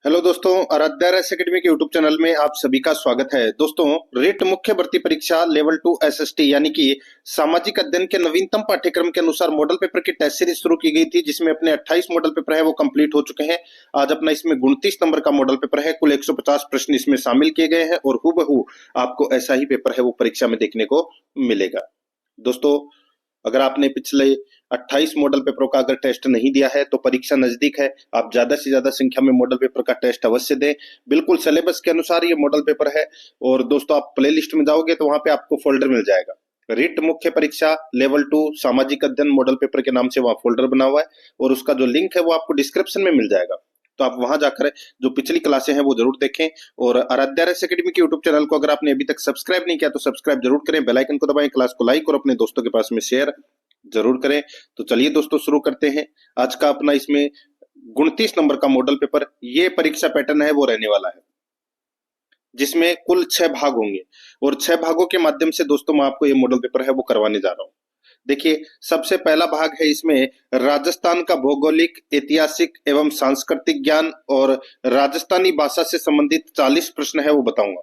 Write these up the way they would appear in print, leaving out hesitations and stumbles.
Hello दोस्तों, Aaradhya race academy के YouTube channel में आप सभी का स्वागत है। दोस्तों, रिट मुख्य भर्ती परीक्षा लेवल 2 एसएसटी यानी कि सामाजिक अध्ययन के नवीनतम पाठ्यक्रम के अनुसार मॉडल पेपर की टेस्ट सीरीज शुरू की गई थी, जिसमें अपने 28 मॉडल पेपर है वो कंप्लीट हो चुके हैं। आज अपना इसमें 29 नंबर का मॉडल पेपर है। कुल 150 प्रश्न इसमें शामिल किए गए हैं और हूबहू आपको ऐसा ही पेपर है वो परीक्षा में देखने को मिलेगा। दोस्तों, अगर आपने पिछले 28 मॉडल पेपरों का अगर टेस्ट नहीं दिया है तो परीक्षा नजदीक है, आप ज्यादा से ज्यादा संख्या में मॉडल पेपर का टेस्ट अवश्य दें। बिल्कुल सिलेबस के अनुसार ये मॉडल पेपर है। और दोस्तों, आप प्ले लिस्ट में जाओगे तो वहां पे आपको फोल्डर मिल जाएगा, रिट मुख्य परीक्षा लेवल 2 सामाजिक अध्ययन मॉडल पेपर के नाम से वहां फोल्डर बना हुआ है और उसका जो लिंक है वो आपको डिस्क्रिप्शन में मिल जाएगा। तो आप वहां जाकर जो पिछली क्लासें हैं वो जरूर देखें। और आराध्या रेस एकेडमी के यूट्यूब चैनल को अगर आपने अभी तक सब्सक्राइब नहीं किया तो सब्सक्राइब जरूर करें, बेल आइकन को दबाएं, क्लास को लाइक और अपने दोस्तों के पास में शेयर जरूर करें। तो चलिए दोस्तों, शुरू करते हैं आज का अपना इसमें 29 नंबर का मॉडल पेपर। ये परीक्षा पैटर्न है वो रहने वाला है, जिसमें कुल 6 भाग होंगे और 6 भागों के माध्यम से दोस्तों मैं आपको ये मॉडल पेपर है वो करवाने जा रहा हूं। देखिए, सबसे पहला भाग है इसमें राजस्थान का भौगोलिक, ऐतिहासिक एवं सांस्कृतिक ज्ञान और राजस्थानी भाषा से संबंधित 40 प्रश्न है वो बताऊंगा।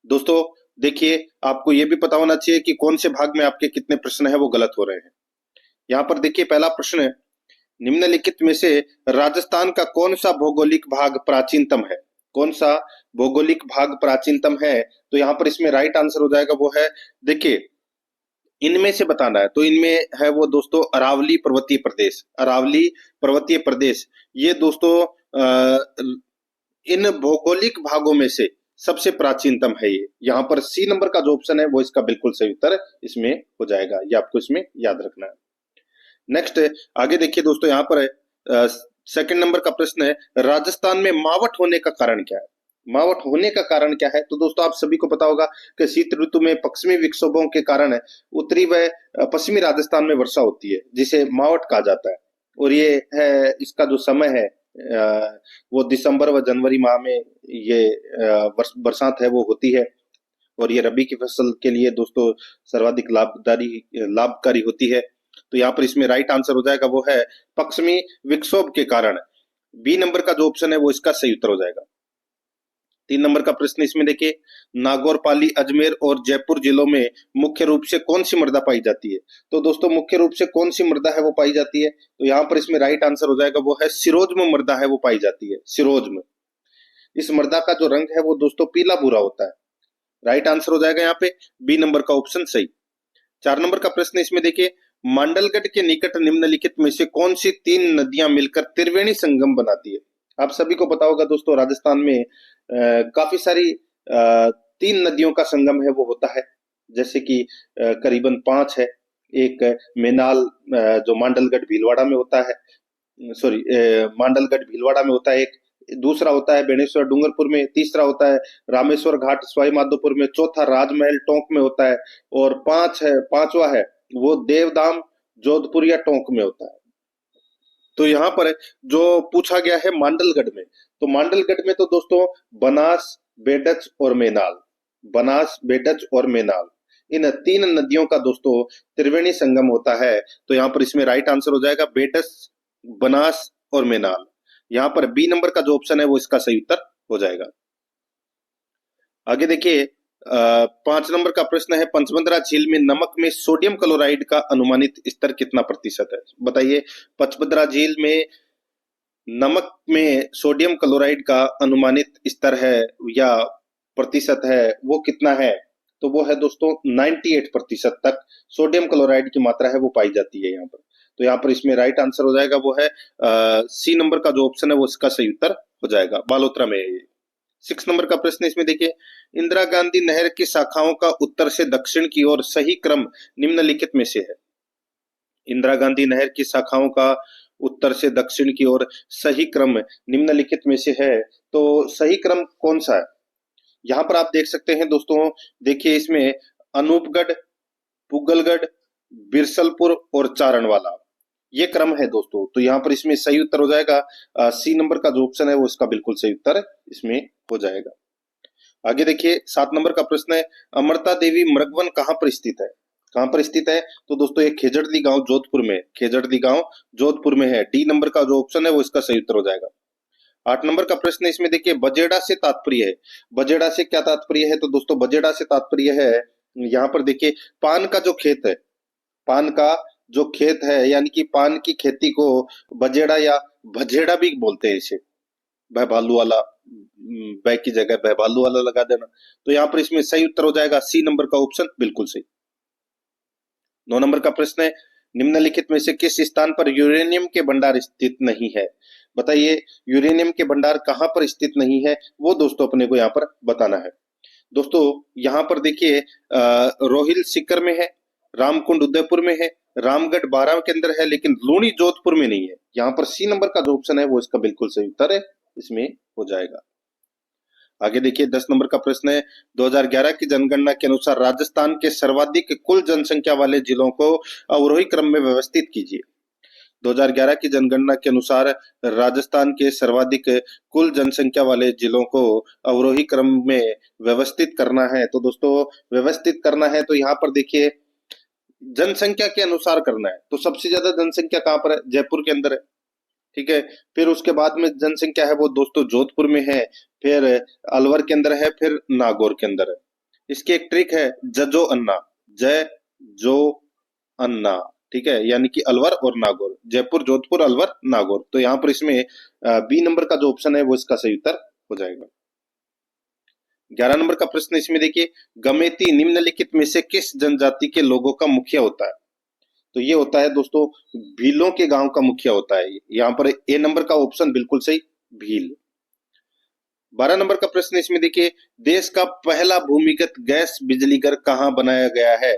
दोस्तों देखिए, आपको यह भी पता होना चाहिए कि कौन से भाग में आपके कितने प्रश्न है वो गलत हो रहे हैं। यहाँ पर देखिए, पहला प्रश्न है, निम्नलिखित में से राजस्थान का कौन सा भौगोलिक भाग प्राचीनतम है? कौन सा भौगोलिक भाग प्राचीनतम है? तो यहाँ पर इसमें राइट आंसर हो जाएगा वो है, देखिए, इनमें से बताना है तो इनमें है वो दोस्तों अरावली पर्वतीय प्रदेश। अरावली पर्वतीय प्रदेश ये दोस्तों इन भौगोलिक भागों में से सबसे प्राचीनतम है। ये यहाँ पर सी नंबर का जो ऑप्शन है वो इसका बिल्कुल सही उत्तर इसमें हो जाएगा। ये आपको इसमें याद रखना है। नेक्स्ट, आगे देखिए दोस्तों, यहाँ पर सेकंड नंबर का प्रश्न है, राजस्थान में मावठ होने का कारण क्या है? मावठ होने का कारण क्या है? तो दोस्तों, आप सभी को पता होगा कि शीत ऋतु में पश्चिमी विक्षोभों के कारण उत्तरी व पश्चिमी राजस्थान में वर्षा होती है, जिसे मावठ कहा जाता है। और ये है, इसका जो समय है वो दिसंबर व जनवरी माह में ये बरसात है वो होती है। और ये रबी की फसल के लिए दोस्तों सर्वाधिक लाभकारी होती है। तो यहाँ पर इसमें राइट आंसर हो जाएगा वो है पश्चिमी विक्षोभ के कारण। बी नंबर का जो ऑप्शन है वो इसका सही उत्तर हो जाएगा। 3 नंबर का प्रश्न इसमें देखिए, नागौर, पाली, अजमेर और जयपुर जिलों में मुख्य रूप से कौन सी मृदा पाई जाती है? तो दोस्तों, मुख्य रूप से कौन सी मृदा है वो पाई जाती है? तो यहाँ पर इसमें राइट आंसर हो जाएगा वो है सिरोज्म मृदा है वो पाई जाती है, सिरोज्म। इस मृदा का जो रंग है वो दोस्तों पीला भूरा होता है। राइट आंसर हो जाएगा यहाँ पे बी नंबर का ऑप्शन सही। 4 नंबर का प्रश्न इसमें देखिए, मांडलगढ़ के निकट निम्नलिखित में से कौन सी 3 नदियां मिलकर त्रिवेणी संगम बनाती है? आप सभी को पता होगा दोस्तों, राजस्थान में काफी सारी 3 नदियों का संगम है वो होता है, जैसे कि करीबन 5 है। एक मेनाल जो मांडलगढ़ भीलवाड़ा में होता है, सॉरी, मांडलगढ़ भीलवाड़ा में होता है एक। दूसरा होता है बेणेश्वर डूंगरपुर में। तीसरा होता है रामेश्वर घाट सवाई माधोपुर में। चौथा राजमहल टोंक में होता है। और पांचवा है वो देवदाम जोधपुर या टोंक में होता है। तो यहाँ पर जो पूछा गया है मांडलगढ़ में, तो मांडलगढ़ में तो दोस्तों बनास, बेडच और मेनाल, बनास, बेडच और मेनाल, इन 3 नदियों का दोस्तों त्रिवेणी संगम होता है। तो यहाँ पर इसमें राइट आंसर हो जाएगा बेडस, बनास और मेनाल। यहाँ पर बी नंबर का जो ऑप्शन है वो इसका सही उत्तर हो जाएगा। आगे देखिए, 5 नंबर का प्रश्न है, पंचमंद्रा झील में नमक में सोडियम क्लोराइड का अनुमानित स्तर कितना प्रतिशत है? बताइए, पंचमंद्रा झील में नमक में सोडियम क्लोराइड का अनुमानित स्तर है या प्रतिशत है वो कितना है? तो वो है दोस्तों 98% तक सोडियम क्लोराइड की मात्रा है वो पाई जाती है यहाँ पर। तो यहाँ पर इसमें राइट आंसर हो जाएगा वो है सी नंबर का जो ऑप्शन है वो इसका सही उत्तर हो जाएगा। बालोतरा में। 6 नंबर का प्रश्न इसमें देखिए, इंदिरा गांधी नहर की शाखाओं का उत्तर से दक्षिण की ओर सही क्रम निम्नलिखित में से है? इंदिरा गांधी नहर की शाखाओं का उत्तर से दक्षिण की ओर सही क्रम निम्नलिखित में से है। तो सही क्रम कौन सा है? यहाँ पर आप देख सकते हैं दोस्तों, देखिए इसमें अनूपगढ़, पुगलगढ़, बिरसलपुर और चारणवाला, ये क्रम है दोस्तों। तो यहाँ पर इसमें सही उत्तर हो जाएगा सी नंबर का जो ऑप्शन है वो इसका बिल्कुल सही उत्तर इसमें हो जाएगा। आगे देखिए, 7 नंबर का प्रश्न है, अमृता देवी मृगवन कहाँ पर स्थित है? कहाँ पर स्थित है? तो दोस्तों ये खेजड़ली गांव जोधपुर में, खेजड़ली गांव जोधपुर में है। डी नंबर का जो ऑप्शन है वो इसका सही उत्तर हो जाएगा। 8 नंबर का प्रश्न इसमें देखिए बजेड़ा से तात्पर्य है। बजेड़ा से क्या तात्पर्य है? तो दोस्तों बजेड़ा से तात्पर्य है, यहाँ पर देखिए पान का जो खेत है, पान का जो खेत है यानी कि पान की खेती को बजेड़ा या भजेड़ा भी बोलते हैं इसे। भैभालू वाला, बै की जगह भैभालू वाला लगा देना। तो यहाँ पर इसमें सही उत्तर हो जाएगा सी नंबर का ऑप्शन, बिल्कुल सही। 9 नंबर का प्रश्न है, निम्नलिखित में से किस स्थान पर यूरेनियम के भंडार स्थित नहीं है? बताइए यूरेनियम के भंडार कहाँ पर स्थित नहीं है, वो दोस्तों अपने को यहाँ पर बताना है। दोस्तों यहाँ पर देखिए रोहिल सीकर में है, रामकुंड उदयपुर में है, रामगढ़ बारां के अंदर है, लेकिन लूणी जोधपुर में नहीं है। यहाँ पर सी नंबर का जो ऑप्शन है वो इसका बिल्कुल सही उत्तर है, इसमें हो जाएगा। आगे देखिए 10 नंबर का प्रश्न है, 2011 की जनगणना के अनुसार राजस्थान के सर्वाधिक कुल जनसंख्या वाले जिलों को अवरोही क्रम में व्यवस्थित कीजिए। 2011 की जनगणना के अनुसार राजस्थान के सर्वाधिक कुल जनसंख्या वाले जिलों को अवरोही क्रम में व्यवस्थित करना है। तो दोस्तों व्यवस्थित करना है तो यहाँ पर देखिए जनसंख्या के अनुसार करना है। तो सबसे ज्यादा जनसंख्या कहाँ पर है? जयपुर के अंदर है, ठीक है। फिर उसके बाद में जनसंख्या है वो दोस्तों जोधपुर में है, फिर अलवर के अंदर है, फिर नागौर के अंदर है। इसकी एक ट्रिक है, जजो अन्ना, जय जो अन्ना, ठीक है, यानी कि अलवर और नागौर, जयपुर जोधपुर अलवर नागौर। तो यहाँ पर इसमें बी नंबर का जो ऑप्शन है वो इसका सही उत्तर हो जाएगा। 11 नंबर का प्रश्न इसमें देखिए, गमेती निम्नलिखित में से किस जनजाति के लोगों का मुखिया होता है? तो ये होता है दोस्तों भीलों के गांव का मुखिया होता है। यहाँ पर ए नंबर का ऑप्शन बिल्कुल सही, भील। 12 नंबर का प्रश्न इसमें देखिए, देश का पहला भूमिगत गैस बिजली घर कहाँ बनाया गया है?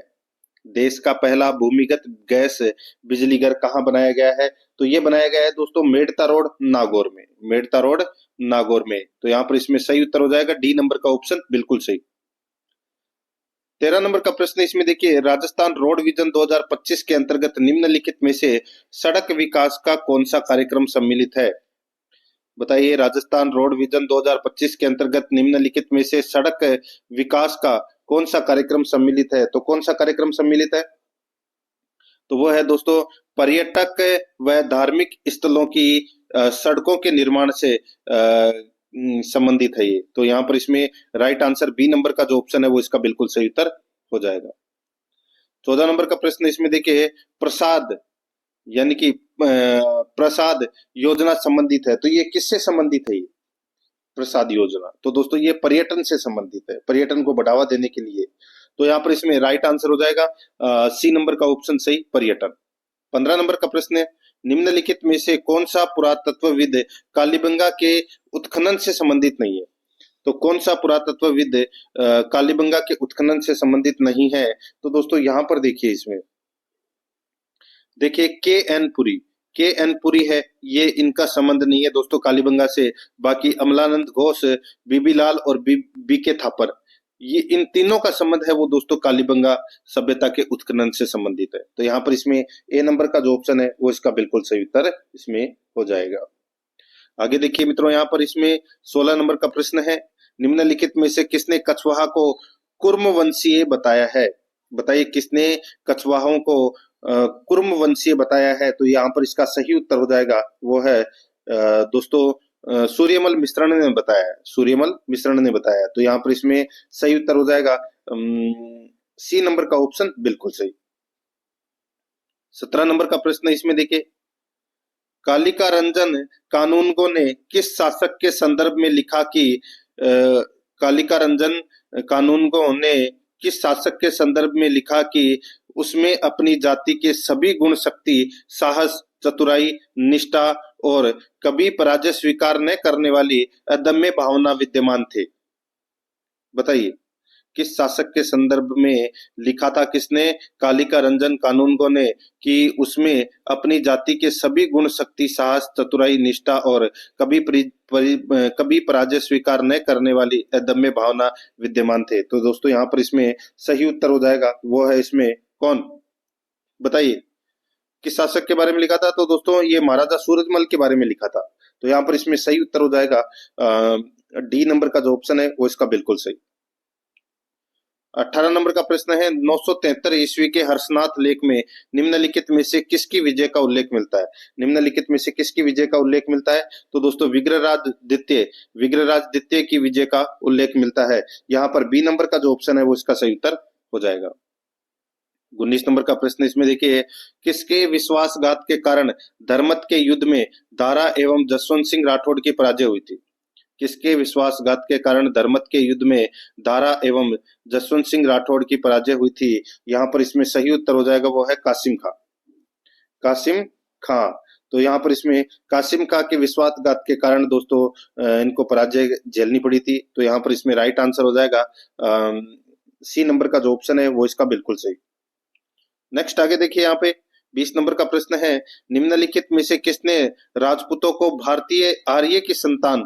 देश का पहला भूमिगत गैस बिजली घर कहाँ बनाया गया है? तो ये बनाया गया है दोस्तों मेड़ता रोड नागौर में, मेड़ता रोड नागौर में। तो यहाँ पर इसमें सही उत्तर हो जाएगा डी नंबर का ऑप्शन, बिल्कुल सही। 13 नंबर का प्रश्न इसमें देखिए, राजस्थान रोड विजन 2025 के अंतर्गत निम्नलिखित में से सड़क विकास का कौन सा कार्यक्रम सम्मिलित है? बताइए राजस्थान रोड विजन 2025 के अंतर्गत निम्नलिखित में से सड़क विकास का कौन सा कार्यक्रम सम्मिलित है? तो कौन सा कार्यक्रम सम्मिलित है? तो वो है दोस्तों पर्यटक व धार्मिक स्थलों की सड़कों के निर्माण से संबंधित है ये। तो यहाँ पर इसमें राइट आंसर बी नंबर का जो ऑप्शन है वो इसका बिल्कुल सही उत्तर हो जाएगा। 14 नंबर का प्रश्न इसमें देखिए, प्रसाद यानी कि प्रसाद योजना संबंधित है, तो ये किससे संबंधित है? ये प्रसाद योजना तो दोस्तों ये पर्यटन से संबंधित है, पर्यटन को बढ़ावा देने के लिए। तो यहाँ पर इसमें राइट आंसर हो जाएगा सी नंबर का ऑप्शन सही, पर्यटन। 15 नंबर का प्रश्न है, निम्नलिखित में से कौन सा पुरातत्वविद कालीबंगा के उत्खनन से संबंधित नहीं है? तो कौन सा पुरातत्वविद कालीबंगा के उत्खनन से संबंधित नहीं है? तो दोस्तों यहाँ पर देखिए, इसमें देखिए के एन पुरी है, ये इनका संबंध नहीं है दोस्तों कालीबंगा से। बाकी अमलानंद घोष, बीबी लाल और बी के थापर, ये इन तीनों का संबंध है वो दोस्तों कालीबंगा सभ्यता के उत्खनन से संबंधित है। तो यहाँ पर इसमें ए नंबर का जो ऑप्शन है वो इसका बिल्कुल सही उत्तर इसमें हो जाएगा। आगे देखिए मित्रों, यहाँ पर इसमें 16 नंबर का प्रश्न है, निम्नलिखित में से किसने कछवाहा को कुर्म वंशीय बताया है? बताइए किसने कछवाहों को कुर्म वंशीय बताया है? तो यहाँ पर इसका सही उत्तर हो जाएगा वो है दोस्तों सूर्यमल मिश्रण ने बताया है, सूर्यमल मिश्रण ने बताया। तो यहाँ पर इसमें सही उत्तर हो जाएगा सी नंबर का ऑप्शन, बिल्कुल सही। 17 नंबर का प्रश्न इसमें देखिए, कालिका रंजन कानूनगो ने किस शासक के संदर्भ में लिखा कि कालिका रंजन कानूनगो ने किस शासक के संदर्भ में लिखा कि उसमें अपनी जाति के सभी गुण, शक्ति, साहस, चतुराई, निष्ठा और कभी पराजय स्वीकार न करने वाली अदम्य भावना विद्यमान थे? बताइए किस शासक के संदर्भ में लिखा था किसने, कालिका रंजन कानूनगो ने, कि उसमें अपनी जाति के सभी गुण, शक्ति, साहस, चतुराई, निष्ठा और कभी पराजय स्वीकार न करने वाली अदम्य भावना विद्यमान थे? तो दोस्तों यहाँ पर इसमें सही उत्तर हो जाएगा वो है इसमें कौन? बताइए किस शासक के बारे में लिखा था? तो दोस्तों ये महाराजा सूरजमल के बारे में लिखा था। तो यहाँ पर इसमें सही उत्तर हो जाएगा डी नंबर का जो ऑप्शन है वो इसका बिल्कुल सही। 18 नंबर का प्रश्न है 973 ईस्वी के हर्षनाथ लेख में निम्नलिखित में से किसकी विजय का उल्लेख मिलता है? निम्नलिखित में से किसकी विजय का उल्लेख मिलता है? तो दोस्तों विग्रहराज द्वितीय की विजय का उल्लेख मिलता है। यहाँ पर बी नंबर का जो ऑप्शन है वो इसका सही उत्तर हो जाएगा। 19 नंबर का प्रश्न इसमें देखिए, किसके विश्वासघात के कारण धर्मत के युद्ध में दारा एवं जसवंत सिंह राठौड़ की पराजय हुई थी? किसके विश्वासघात के कारण धर्मत के युद्ध में दारा एवं जसवंत सिंह राठौड़ की पराजय हुई थी? यहाँ पर इसमें सही उत्तर हो जाएगा वो है कासिम खां। कासिम खां। तो यहाँ पर इसमें कासिम खां के विश्वासघात के कारण दोस्तों इनको पराजय झेलनी पड़ी थी। तो यहाँ पर इसमें राइट आंसर हो जाएगा सी नंबर का जो ऑप्शन है वो इसका बिल्कुल सही। नेक्स्ट आगे देखिए, यहाँ पे 20 नंबर का प्रश्न है, निम्नलिखित में से किसने राजपूतों को भारतीय आर्य की संतान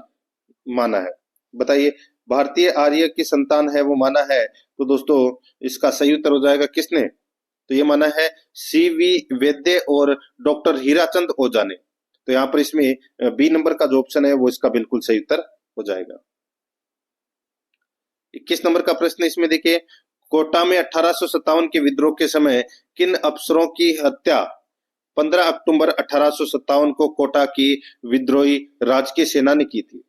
माना है? बताइए, भारतीय आर्य की संतान है वो माना है। तो दोस्तों इसका सही उत्तर हो जाएगा किसने? तो ये माना है सीवी वैद्य और डॉक्टर हीराचंद ओझा ने। तो यहाँ पर इसमें बी नंबर का जो ऑप्शन है वो इसका बिल्कुल सही उत्तर हो जाएगा। 21 नंबर का प्रश्न इसमें देखिए, कोटा में 1857 के विद्रोह के समय किन अफसरों की हत्या 15 अक्टूबर 1857 को कोटा की विद्रोही राजकीय सेना ने की थी?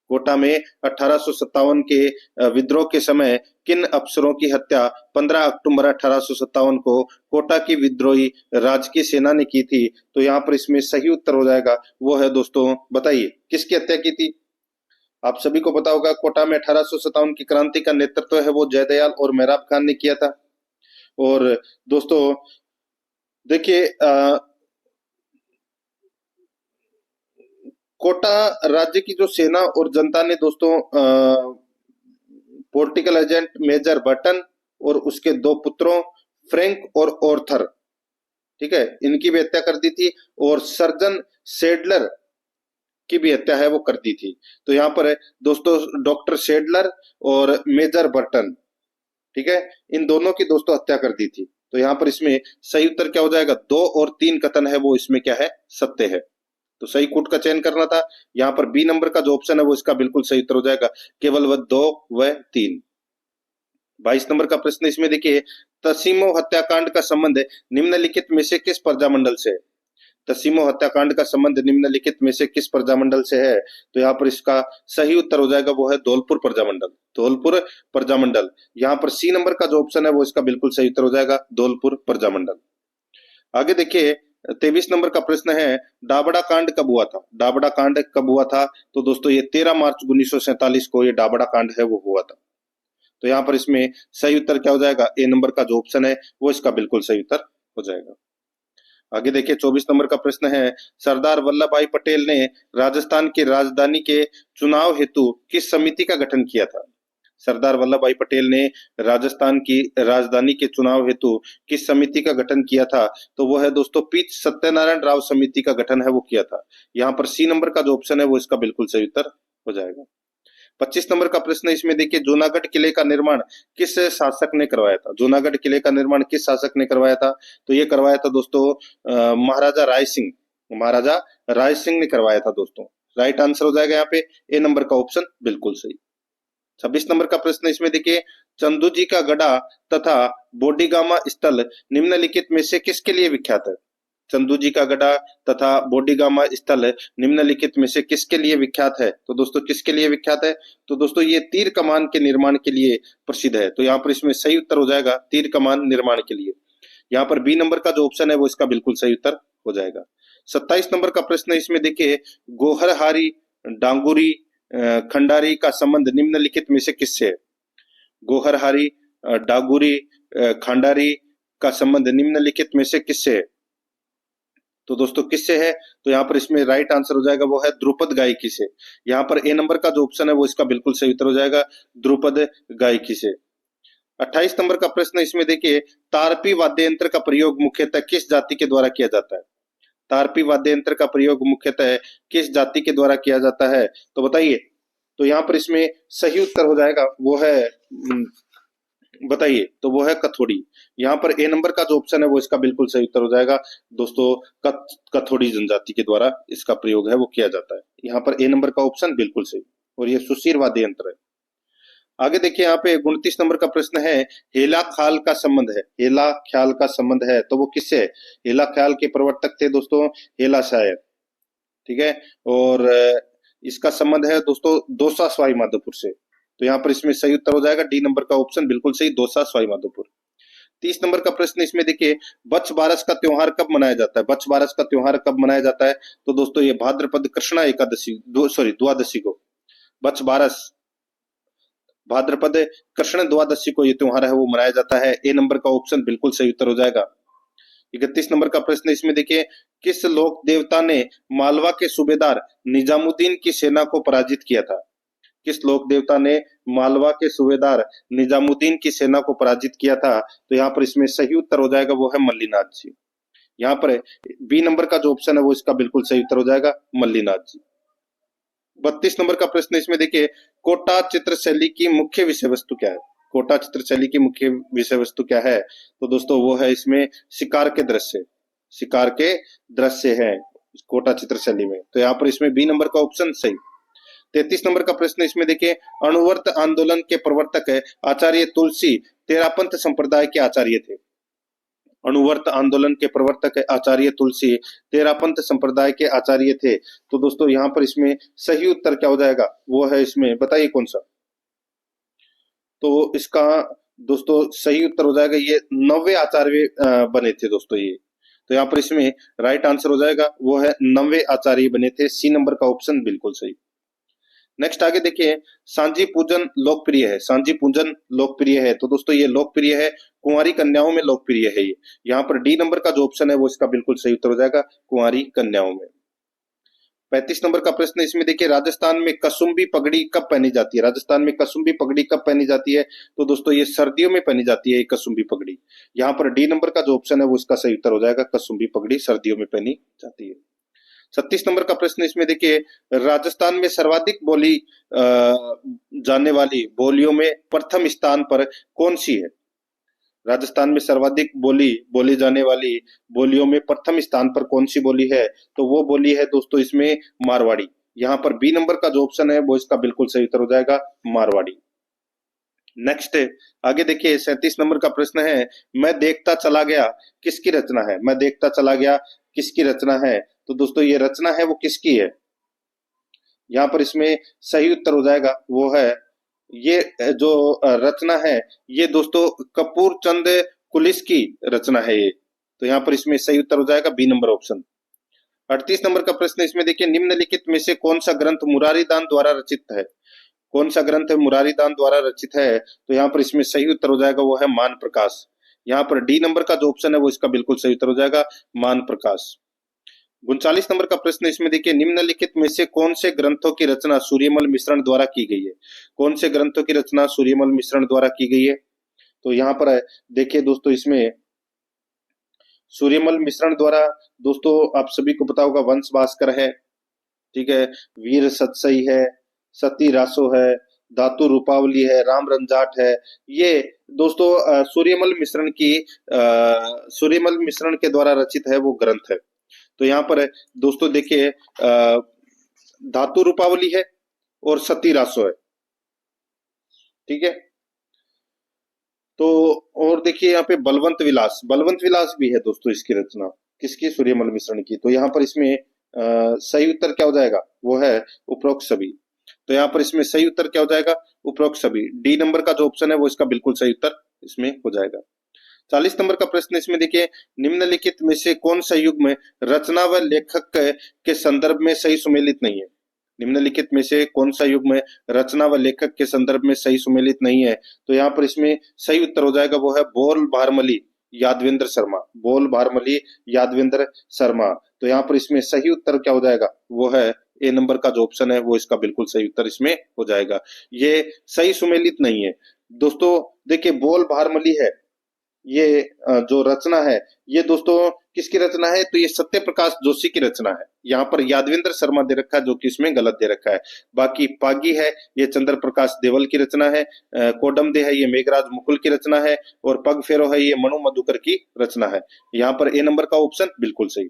कोटा में 1857 के विद्रोह के समय किन अफसरों की हत्या 15 अक्टूबर 1857 को कोटा की विद्रोही राजकीय सेना ने की थी? तो यहाँ पर इसमें सही उत्तर हो जाएगा वो है दोस्तों, बताइए किसकी हत्या की थी? आप सभी को पता होगा कोटा में 1857 की क्रांति का नेतृत्व है वो जयदयाल और मेहराब खान ने किया था। और दोस्तों देखिए कोटा राज्य की जो सेना और जनता ने दोस्तों पॉलिटिकल एजेंट मेजर बटन और उसके दो पुत्रों फ्रैंक और ऑर्थर, ठीक है, इनकी भी हत्या कर दी थी और सर्जन सेडलर की भी हत्या है वो कर दी थी। तो यहाँ पर दोस्तों डॉक्टर सेडलर और मेजर बर्टन, ठीक है, इन दोनों की दोस्तों हत्या कर दी थी। तो यहाँ पर इसमें सही उत्तर क्या हो जाएगा? 2 और 3 कथन है वो इसमें क्या है? सत्य है। तो सही कूट का चयन करना था। यहाँ पर बी नंबर का जो ऑप्शन है वो इसका बिल्कुल सही उत्तर हो जाएगा, केवल वह 2 व 3। 22 नंबर का प्रश्न इसमें देखिए, तसीमो हत्याकांड का संबंध निम्नलिखित में से किस प्रजामंडल से है? तसीमो हत्याकांड का संबंध निम्नलिखित में से किस प्रजामंडल से है? तो यहाँ पर इसका सही उत्तर हो जाएगा वो है धौलपुर प्रजामंडल। धौलपुर प्रजामंडल। यहाँ पर सी नंबर का जो ऑप्शन है वो इसका बिल्कुल सही उत्तर हो जाएगा, धौलपुर प्रजामंडल। आगे देखिए 23 नंबर का प्रश्न है, डाबड़ा कांड कब हुआ था? डाबड़ा कांड कब हुआ था? तो दोस्तों ये 13 मार्च 1947 को ये डाबड़ा कांड है वो हुआ था। तो यहाँ पर इसमें सही उत्तर क्या हो जाएगा? ए नंबर का जो ऑप्शन है वो इसका बिल्कुल सही उत्तर हो जाएगा। आगे देखिए 24 नंबर का प्रश्न है, सरदार वल्लभ भाई पटेल ने राजस्थान की राजधानी के चुनाव हेतु किस समिति का गठन किया था? सरदार वल्लभ भाई पटेल ने राजस्थान की राजधानी के चुनाव हेतु किस समिति का गठन किया था? तो वो है दोस्तों पी सत्यनारायण राव समिति का गठन है वो किया था। यहाँ पर सी नंबर का जो ऑप्शन है वो इसका बिल्कुल सही उत्तर हो जाएगा। 25 नंबर का प्रश्न इसमें देखिए, जूनागढ़ किले का निर्माण किस शासक ने करवाया था? जूनागढ़ किले का निर्माण किस शासक ने करवाया था? तो ये करवाया था दोस्तों महाराजा राय सिंह। महाराजा राय सिंह ने करवाया था दोस्तों। राइट आंसर हो जाएगा यहाँ पे ए नंबर का ऑप्शन बिल्कुल सही। 26 नंबर का प्रश्न इसमें देखिए, चंदू जी का गढ़ा तथा बोडीगामा स्थल निम्नलिखित में से किसके लिए विख्यात है? चंदू जी का गढ़ा तथा बोडीगामा स्थल निम्नलिखित में से किसके लिए विख्यात है? तो दोस्तों किसके लिए विख्यात है? तो दोस्तों ये तीर कमान के निर्माण के लिए प्रसिद्ध है। तो यहाँ पर इसमें सही उत्तर हो जाएगा तीर कमान निर्माण के लिए। यहाँ पर बी नंबर का जो ऑप्शन है वो इसका बिल्कुल सही उत्तर हो जाएगा। 27 नंबर का प्रश्न इसमें देखिए, गोहरहारी डांगुरी खंडारी का संबंध निम्नलिखित में से किससे है? गोहरहारी डांगुरी खंडारी का संबंध निम्नलिखित में से किससे है? तो दोस्तों किससे है? तो यहाँ पर इसमें राइट आंसर हो जाएगा वो है ध्रुपद गायकी से। यहाँ पर ए नंबर का जो ऑप्शन है वो इसका बिल्कुल सही उत्तर हो जाएगा, ध्रुपद गायकी से। 28 नंबर का प्रश्न इसमें देखिए, तारपी वाद्य यंत्र का प्रयोग मुख्यतः किस जाति के द्वारा किया जाता है? तारपी वाद्य यंत्र का प्रयोग मुख्यतः किस जाति के द्वारा किया जाता है? तो बताइए। तो यहाँ पर इसमें सही उत्तर हो जाएगा वो है बताइए, तो वो है कथोड़ी। यहाँ पर ए नंबर का जो ऑप्शन है वो इसका बिल्कुल सही उत्तर हो जाएगा दोस्तों, कथोड़ी जनजाति के द्वारा इसका प्रयोग है वो किया जाता है। यहाँ पर ए नंबर का ऑप्शन बिल्कुल सही, और ये सुशीर वाद्य यंत्र है। आगे देखिए यहाँ पे 29 नंबर का प्रश्न है, हेला खाल का संबंध है, हेला ख्याल का संबंध है तो वो किससे है? हेला ख्याल के प्रवर्तक थे दोस्तों हेला शायर, ठीक है। और इसका संबंध है दोस्तों दौसा सवाई माधोपुर से। तो यहाँ पर इसमें सही उत्तर हो जाएगा डी नंबर का ऑप्शन बिल्कुल सही, दौसा सवाई माधोपुर। 30 नंबर का प्रश्न इसमें देखिए, बच्छ बारस का त्योहार कब मनाया जाता है? बच्छ बारस का त्योहार कब मनाया जाता है? तो दोस्तों ये भाद्रपद कृष्णा एकादशी द्वादशी को बच्छ बारस भाद्रपद कृष्ण द्वादशी को ये त्योहार है वो मनाया जाता है। ए नंबर का ऑप्शन बिल्कुल सही उत्तर हो जाएगा। 31 नंबर का प्रश्न इसमें देखिए, किस लोक देवता ने मालवा के सूबेदार निजामुद्दीन की सेना को पराजित किया था? किस लोक देवता ने मालवा के सूबेदार निजामुद्दीन की सेना को पराजित किया था? तो यहाँ पर इसमें सही उत्तर हो जाएगा वो है मल्लीनाथ जी। यहाँ पर बी नंबर का जो ऑप्शन है वो इसका बिल्कुल सही उत्तर हो जाएगा मल्लीनाथ जी। 32 नंबर का प्रश्न इसमें देखिए, कोटा चित्र शैली की मुख्य विषय वस्तु क्या है? कोटा चित्र शैली की मुख्य विषय वस्तु क्या है? तो दोस्तों वो है इसमें शिकार के दृश्य, शिकार के दृश्य है कोटा चित्र शैली में। तो यहाँ पर इसमें बी नंबर का ऑप्शन सही। 33 नंबर का प्रश्न इसमें देखिए, अणुवर्त आंदोलन के प्रवर्तक है आचार्य तुलसी तेरापंथ संप्रदाय के आचार्य थे। अणुवर्त आंदोलन के प्रवर्तक आचार्य तुलसी तेरापंथ संप्रदाय के आचार्य थे। तो दोस्तों यहाँ पर इसमें सही उत्तर क्या हो जाएगा? वो है इसमें बताइए कौन सा? तो इसका दोस्तों सही उत्तर हो जाएगा ये 90 आचार्य बने थे दोस्तों ये। तो यहाँ पर इसमें राइट आंसर हो जाएगा वो है 90 आचार्य बने थे। सी नंबर का ऑप्शन बिल्कुल सही। नेक्स्ट आगे देखिए, सांझी पूजन लोकप्रिय है, सांझी पूजन लोकप्रिय है तो दोस्तों ये लोकप्रिय है कुंवारी कन्याओं में लोकप्रिय है ये। यहाँ पर डी नंबर का जो ऑप्शन है वो इसका बिल्कुल सही उत्तर हो जाएगा कुंवारी कन्याओं में। 35 नंबर का प्रश्न इसमें देखिए, राजस्थान में कसुम्बी पगड़ी कब पहनी जाती है? राजस्थान में कसुम्बी पगड़ी कब पहनी जाती है? तो दोस्तों ये सर्दियों में पहनी जाती है ये कसुम्बी पगड़ी। यहाँ पर डी नंबर का जो ऑप्शन है वो इसका सही उत्तर हो जाएगा कसुम्बी पगड़ी सर्दियों में पहनी जाती है। 36 नंबर का प्रश्न इसमें देखिए, राजस्थान में सर्वाधिक बोली जाने वाली बोलियों में प्रथम स्थान पर कौन सी है? राजस्थान में सर्वाधिक बोली जाने वाली बोलियों में प्रथम स्थान पर कौन सी बोली है? तो वो बोली है दोस्तों इसमें मारवाड़ी। यहाँ पर बी नंबर का जो ऑप्शन है वो इसका बिल्कुल सही उत्तर हो जाएगा मारवाड़ी। नेक्स्ट आगे देखिए 37 नंबर का प्रश्न है, मैं देखता चला गया किसकी रचना है? मैं देखता चला गया किसकी रचना है? तो दोस्तों ये रचना है वो किसकी है? यहाँ पर इसमें सही उत्तर हो जाएगा वो है ये जो रचना है ये दोस्तों कपूर चंद कुलिस की रचना है ये। तो यहाँ पर इसमें सही उत्तर हो जाएगा बी नंबर ऑप्शन। 38 नंबर का प्रश्न इसमें देखिए, निम्नलिखित में से कौन सा ग्रंथ मुरारीदान द्वारा रचित है? कौन सा ग्रंथ मुरारीदान द्वारा रचित है? तो यहाँ पर इसमें सही उत्तर हो जाएगा वो है मान प्रकाश। यहाँ पर डी नंबर का जो ऑप्शन है वो इसका बिल्कुल सही उत्तर हो जाएगा मान प्रकाश। 39 नंबर का प्रश्न इसमें देखिए, निम्नलिखित में से कौन से ग्रंथों की रचना सूर्यमल मिश्रण द्वारा की गई है? कौन से ग्रंथों की रचना सूर्यमल मिश्रण द्वारा की गई है? तो यहाँ पर देखिए दोस्तों इसमें सूर्यमल मिश्रण द्वारा दोस्तों आप सभी को पता होगा वंश भास्कर है, ठीक है, वीर सतसई है, सती रासो है, धातु रूपावली है, राम रंजाट है। ये दोस्तों सूर्यमल मिश्रण के द्वारा रचित है वो ग्रंथ है। तो यहाँ पर दोस्तों देखिए धातु रूपावली है और सती रासो है, ठीक है। तो और देखिए यहाँ पे बलवंत विलास भी है दोस्तों इसकी रचना किसकी? सूर्यमल मिश्रण की। तो यहाँ पर इसमें सही उत्तर क्या हो जाएगा? वो है उपरोक्त सभी। तो यहाँ पर इसमें सही उत्तर क्या हो जाएगा? उपरोक्त सभी। डी नंबर का जो ऑप्शन है वो इसका बिल्कुल सही उत्तर इसमें हो जाएगा। 40 नंबर का प्रश्न इसमें देखिए, निम्नलिखित में से कौन सा युग्म रचना व लेखक के संदर्भ में सही सुमेलित नहीं है? निम्नलिखित में से कौन सा युग्म रचना व लेखक के संदर्भ में सही सुमेलित नहीं है? तो यहाँ पर इसमें सही उत्तर हो जाएगा वो है बोल भारमली यादवेंद्र शर्मा, बोल भारमली यादवेंद्र शर्मा। तो यहाँ पर इसमें सही उत्तर क्या हो जाएगा? वो है ए नंबर का जो ऑप्शन है वो इसका बिल्कुल सही उत्तर इसमें हो जाएगा। ये सही सुमेलित नहीं है दोस्तों। देखिए बोल भारमली है ये जो रचना है ये दोस्तों किसकी रचना है? तो ये सत्य प्रकाश जोशी की रचना है। यहाँ पर यादवेंद्र शर्मा दे रखा है जो कि इसमें गलत दे रखा है। बाकी पागी है ये चंद्र प्रकाश देवल की रचना है, कोडम दे है ये मेघराज मुकुल की रचना है, और पग फेरो है ये मनु मधुकर की रचना है। यहाँ पर ए नंबर का ऑप्शन बिल्कुल सही।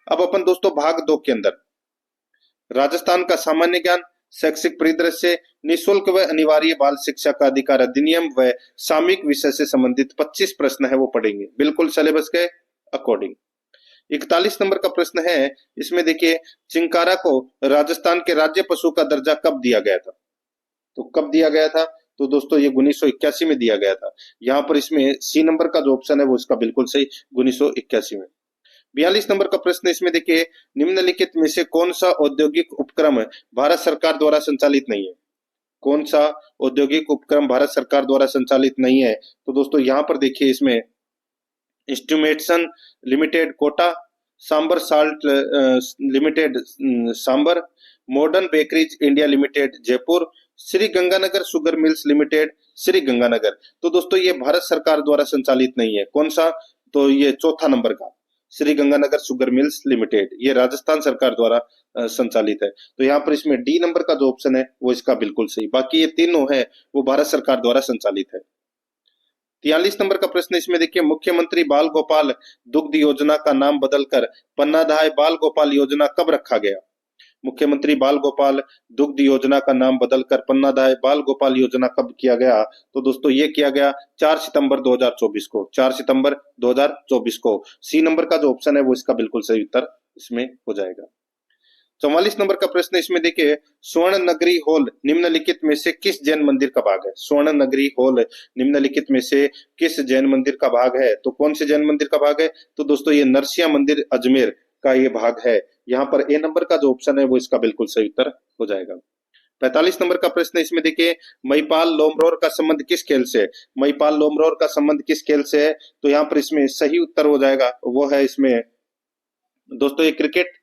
अब अपन दोस्तों भाग 2 के अंदर राजस्थान का सामान्य ज्ञान, शैक्षिक परिदृश्य, निःशुल्क व अनिवार्य बाल शिक्षा का अधिकार अधिनियम व सामयिक विषय से संबंधित 25 प्रश्न है वो पढ़ेंगे, बिल्कुल सिलेबस के अकॉर्डिंग। 41 नंबर का प्रश्न है, इसमें देखिए चिंकारा को राजस्थान के राज्य पशु का दर्जा कब दिया गया था? तो कब दिया गया था? तो दोस्तों ये 1981 में दिया गया था। यहाँ पर इसमें सी नंबर का जो ऑप्शन है वो इसका बिल्कुल सही, 1981 में। 42 नंबर का प्रश्न इसमें देखिए, निम्नलिखित में से कौन सा औद्योगिक उपक्रम भारत सरकार द्वारा संचालित नहीं है? कौन सा औद्योगिक उपक्रम भारत सरकार द्वारा संचालित नहीं है? तो दोस्तों यहाँ पर देखिए इसमें instrumentation limited Kota, Sambhar salt limited Sambhar, modern bakeries India limited Jaipur, Sri Ganganagar sugar mills limited Sri Ganganagar. तो दोस्तों ये भारत सरकार द्वारा संचालित नहीं है। कौन सा? तो ये चौथा नंबर का Shri Ganganagar sugar mills limited, ये राजस्थान सरकार द्वारा संचालित है। तो यहाँ पर इसमें डी नंबर का जो ऑप्शन है वो इसका बिल्कुल सही। बाकी ये तीनों है वो भारत सरकार द्वारा संचालित है। 43 नंबर का प्रश्न इसमें देखिए, मुख्यमंत्री बाल गोपाल दुग्ध योजना का नाम बदलकर पन्नाधाय बाल गोपाल योजना कब रखा गया? मुख्यमंत्री बाल गोपाल दुग्ध योजना का नाम बदलकर पन्नाधाय बाल गोपाल योजना कब किया गया? तो दोस्तों ये किया गया 4 सितंबर 2024 को, 4 सितंबर 2024 को। सी नंबर का जो ऑप्शन है वो इसका बिल्कुल सही उत्तर इसमें हो जाएगा। 44 नंबर का प्रश्न इसमें देखिए, स्वर्ण नगरी हॉल निम्नलिखित में से किस जैन मंदिर का भाग है? स्वर्ण नगरी हॉल निम्नलिखित में से किस जैन मंदिर का भाग है? तो कौन से जैन मंदिर का भाग है? तो दोस्तों ये नरसिंह मंदिर अजमेर का ये भाग है। यहाँ पर ए नंबर का जो ऑप्शन है वो इसका बिल्कुल सही उत्तर हो जाएगा। 45 नंबर का प्रश्न इसमें देखिए, महिपाल लोमरोर का संबंध किस खेल से है? महिपाल लोमरोर का संबंध किस खेल से है? तो यहाँ पर इसमें सही उत्तर हो जाएगा वो है इसमें दोस्तों ये क्रिकेट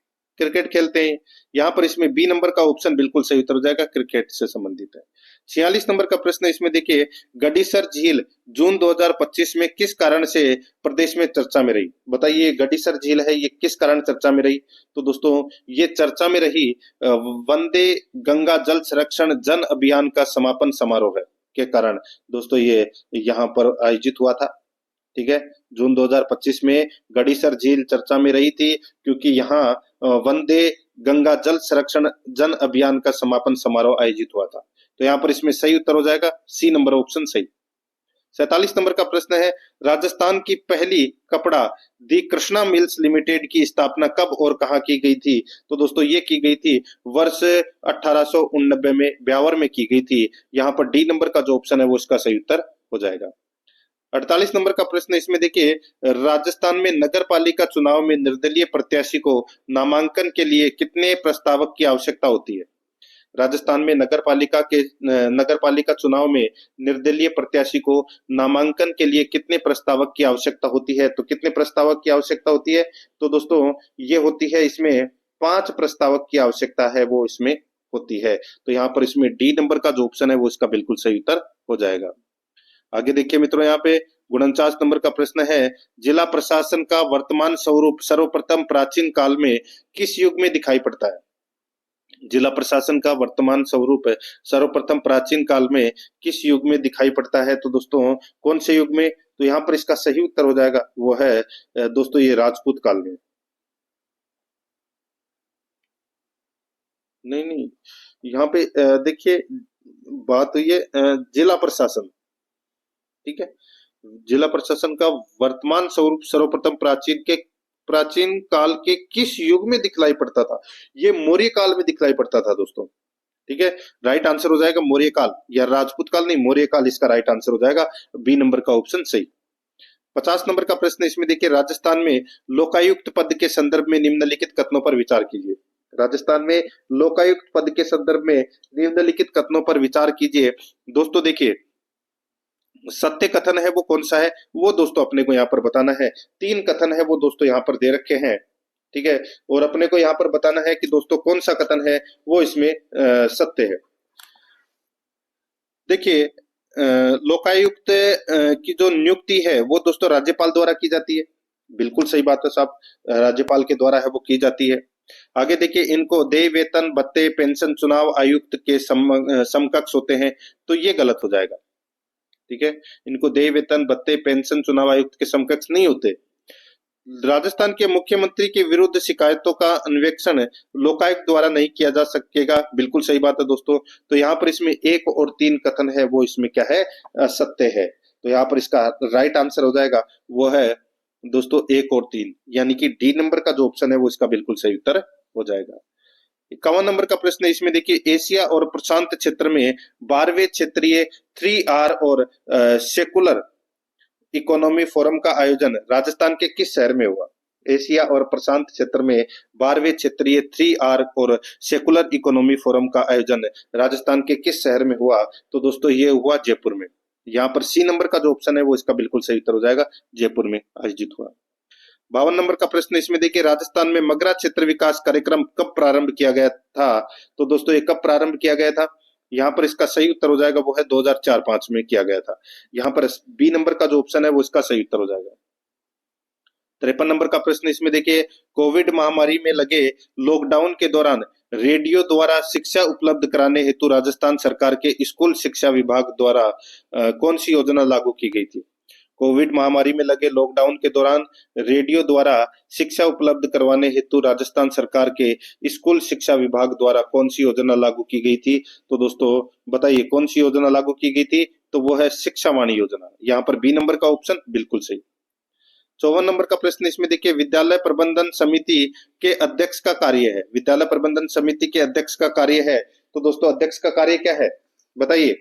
खेलते हैं। यहाँ पर इसमें बी नंबर का ऑप्शन बिल्कुल सही उत्तर हो जाएगा, क्रिकेट से संबंधित है। 46 नंबर का प्रश्न इसमें देखिए, गडीसर झील जून 2025 में किस कारण से प्रदेश में चर्चा में रही? बताइए गडीसर झील है ये किस कारण चर्चा में रही? तो दोस्तों ये चर्चा में रही वंदे गंगा जल संरक्षण जन अभियान का समापन समारोह है के कारण दोस्तों ये यहाँ पर आयोजित हुआ था। ठीक है, जून 2025 में गडीसर झील चर्चा में रही थी क्योंकि यहाँ वंदे गंगा जल संरक्षण जन अभियान का समापन समारोह आयोजित हुआ था। तो यहाँ पर इसमें सही उत्तर हो जाएगा सी नंबर ऑप्शन सही। 47 नंबर का प्रश्न है, राजस्थान की पहली कपड़ा दी कृष्णा मिल्स लिमिटेड की स्थापना कब और कहां की गई थी? तो दोस्तों ये की गई थी वर्ष 1889 में ब्यावर में की गई थी। यहाँ पर डी नंबर का जो ऑप्शन है वो इसका सही उत्तर हो जाएगा। 48 नंबर का प्रश्न इसमें देखिए, राजस्थान में नगर पालिका चुनाव में निर्दलीय प्रत्याशी को नामांकन के लिए कितने प्रस्तावक की आवश्यकता होती है? राजस्थान में नगर पालिका चुनाव में निर्दलीय प्रत्याशी को नामांकन के लिए कितने प्रस्तावक की आवश्यकता होती है? तो कितने प्रस्तावक की आवश्यकता होती है? तो दोस्तों ये होती है इसमें 5 प्रस्तावक की आवश्यकता है वो इसमें होती है। तो यहाँ पर इसमें डी नंबर का जो ऑप्शन है वो इसका बिल्कुल सही उत्तर हो जाएगा। आगे देखिए मित्रों, यहाँ पे 49 नंबर का प्रश्न है, जिला प्रशासन का वर्तमान स्वरूप सर्वप्रथम प्राचीन काल में किस युग में दिखाई पड़ता है? जिला प्रशासन का वर्तमान स्वरूप सर्वप्रथम प्राचीन काल में किस युग में दिखाई पड़ता है? तो दोस्तों कौन से युग में? तो यहाँ पर इसका सही उत्तर हो जाएगा वो है दोस्तों ये राजपूत काल में। नहीं, यहाँ पे देखिए बात हुई है जिला प्रशासन, ठीक है, जिला प्रशासन का वर्तमान स्वरूप सर्वप्रथम प्राचीन काल के किस युग में दिखलाई पड़ता था? ये मौर्य काल में दिखलाई पड़ता था दोस्तों। ठीक है, राइट आंसर हो जाएगा मौर्य काल, या राजपूत काल नहीं, मौर्य काल इसका राइट आंसर हो जाएगा, बी नंबर का ऑप्शन सही। 50 नंबर का प्रश्न इसमें देखिए, राजस्थान में लोकायुक्त पद के संदर्भ में निम्नलिखित कथनों पर विचार कीजिए। राजस्थान में लोकायुक्त पद के संदर्भ में निम्नलिखित कथनों पर विचार कीजिए। दोस्तों देखिए सत्य कथन है वो कौन सा है वो दोस्तों अपने को यहाँ पर बताना है। 3 कथन है वो दोस्तों यहाँ पर दे रखे हैं, ठीक है, और अपने को यहाँ पर बताना है कि दोस्तों कौन सा कथन है वो इसमें सत्य है। देखिए लोकायुक्त की जो नियुक्ति है वो दोस्तों राज्यपाल द्वारा की जाती है, बिल्कुल सही बात है साहब, राज्यपाल के द्वारा है वो की जाती है। आगे देखिए, इनको देय वेतन भत्ते पेंशन चुनाव आयुक्त के समकक्ष होते हैं, तो ये गलत हो जाएगा। ठीक है, इनको देय वेतन भत्ते पेंशन चुनाव आयुक्त के समकक्ष नहीं होते। राजस्थान के मुख्यमंत्री के विरुद्ध शिकायतों का अन्वेषण लोकायुक्त द्वारा नहीं किया जा सकेगा, बिल्कुल सही बात है दोस्तों। तो यहाँ पर इसमें 1 और 3 कथन है वो इसमें क्या है, सत्य है। तो यहाँ पर इसका राइट आंसर हो जाएगा वो है दोस्तों 1 और 3, यानी कि डी नंबर का जो ऑप्शन है वो इसका बिल्कुल सही उत्तर हो जाएगा। 51 नंबर का प्रश्न है, इसमें देखिए एशिया और प्रशांत क्षेत्र में 12वें क्षेत्रीय 3R और सेकुलर इकोनॉमी फोरम का आयोजन राजस्थान के किस शहर में हुआ? एशिया और प्रशांत क्षेत्र में 12वें क्षेत्रीय 3R और सेकुलर इकोनॉमी फोरम का आयोजन राजस्थान के किस शहर में हुआ? तो दोस्तों ये हुआ जयपुर में। यहाँ पर सी नंबर का जो ऑप्शन है वो इसका बिल्कुल सही उत्तर हो जाएगा, जयपुर में आयोजित हुआ। 52 नंबर का प्रश्न, इसमें देखिए राजस्थान में मगरा क्षेत्र विकास कार्यक्रम कब प्रारंभ किया गया था? तो दोस्तों ये कब प्रारंभ किया गया था? यहाँ पर इसका सही उत्तर हो जाएगा वो है 2004-05 में किया गया था। यहाँ पर बी नंबर का जो ऑप्शन है वो इसका सही उत्तर हो जाएगा। 53 नंबर का प्रश्न, इसमें देखिए कोविड महामारी में लगे लॉकडाउन के दौरान रेडियो द्वारा शिक्षा उपलब्ध कराने हेतु राजस्थान सरकार के स्कूल शिक्षा विभाग द्वारा कौन सी योजना लागू की गई थी? कोविड महामारी में लगे लॉकडाउन के दौरान रेडियो द्वारा शिक्षा उपलब्ध करवाने हेतु राजस्थान सरकार के स्कूल शिक्षा विभाग द्वारा कौन सी योजना लागू की गई थी? तो दोस्तों बताइए कौन सी योजना लागू की गई थी? तो वो है शिक्षा वाणी योजना। यहाँ पर बी नंबर का ऑप्शन बिल्कुल सही। 54 नंबर का प्रश्न, इसमें देखिए विद्यालय प्रबंधन समिति के अध्यक्ष का कार्य है। विद्यालय प्रबंधन समिति के अध्यक्ष का कार्य है, तो दोस्तों अध्यक्ष का कार्य क्या है बताइए?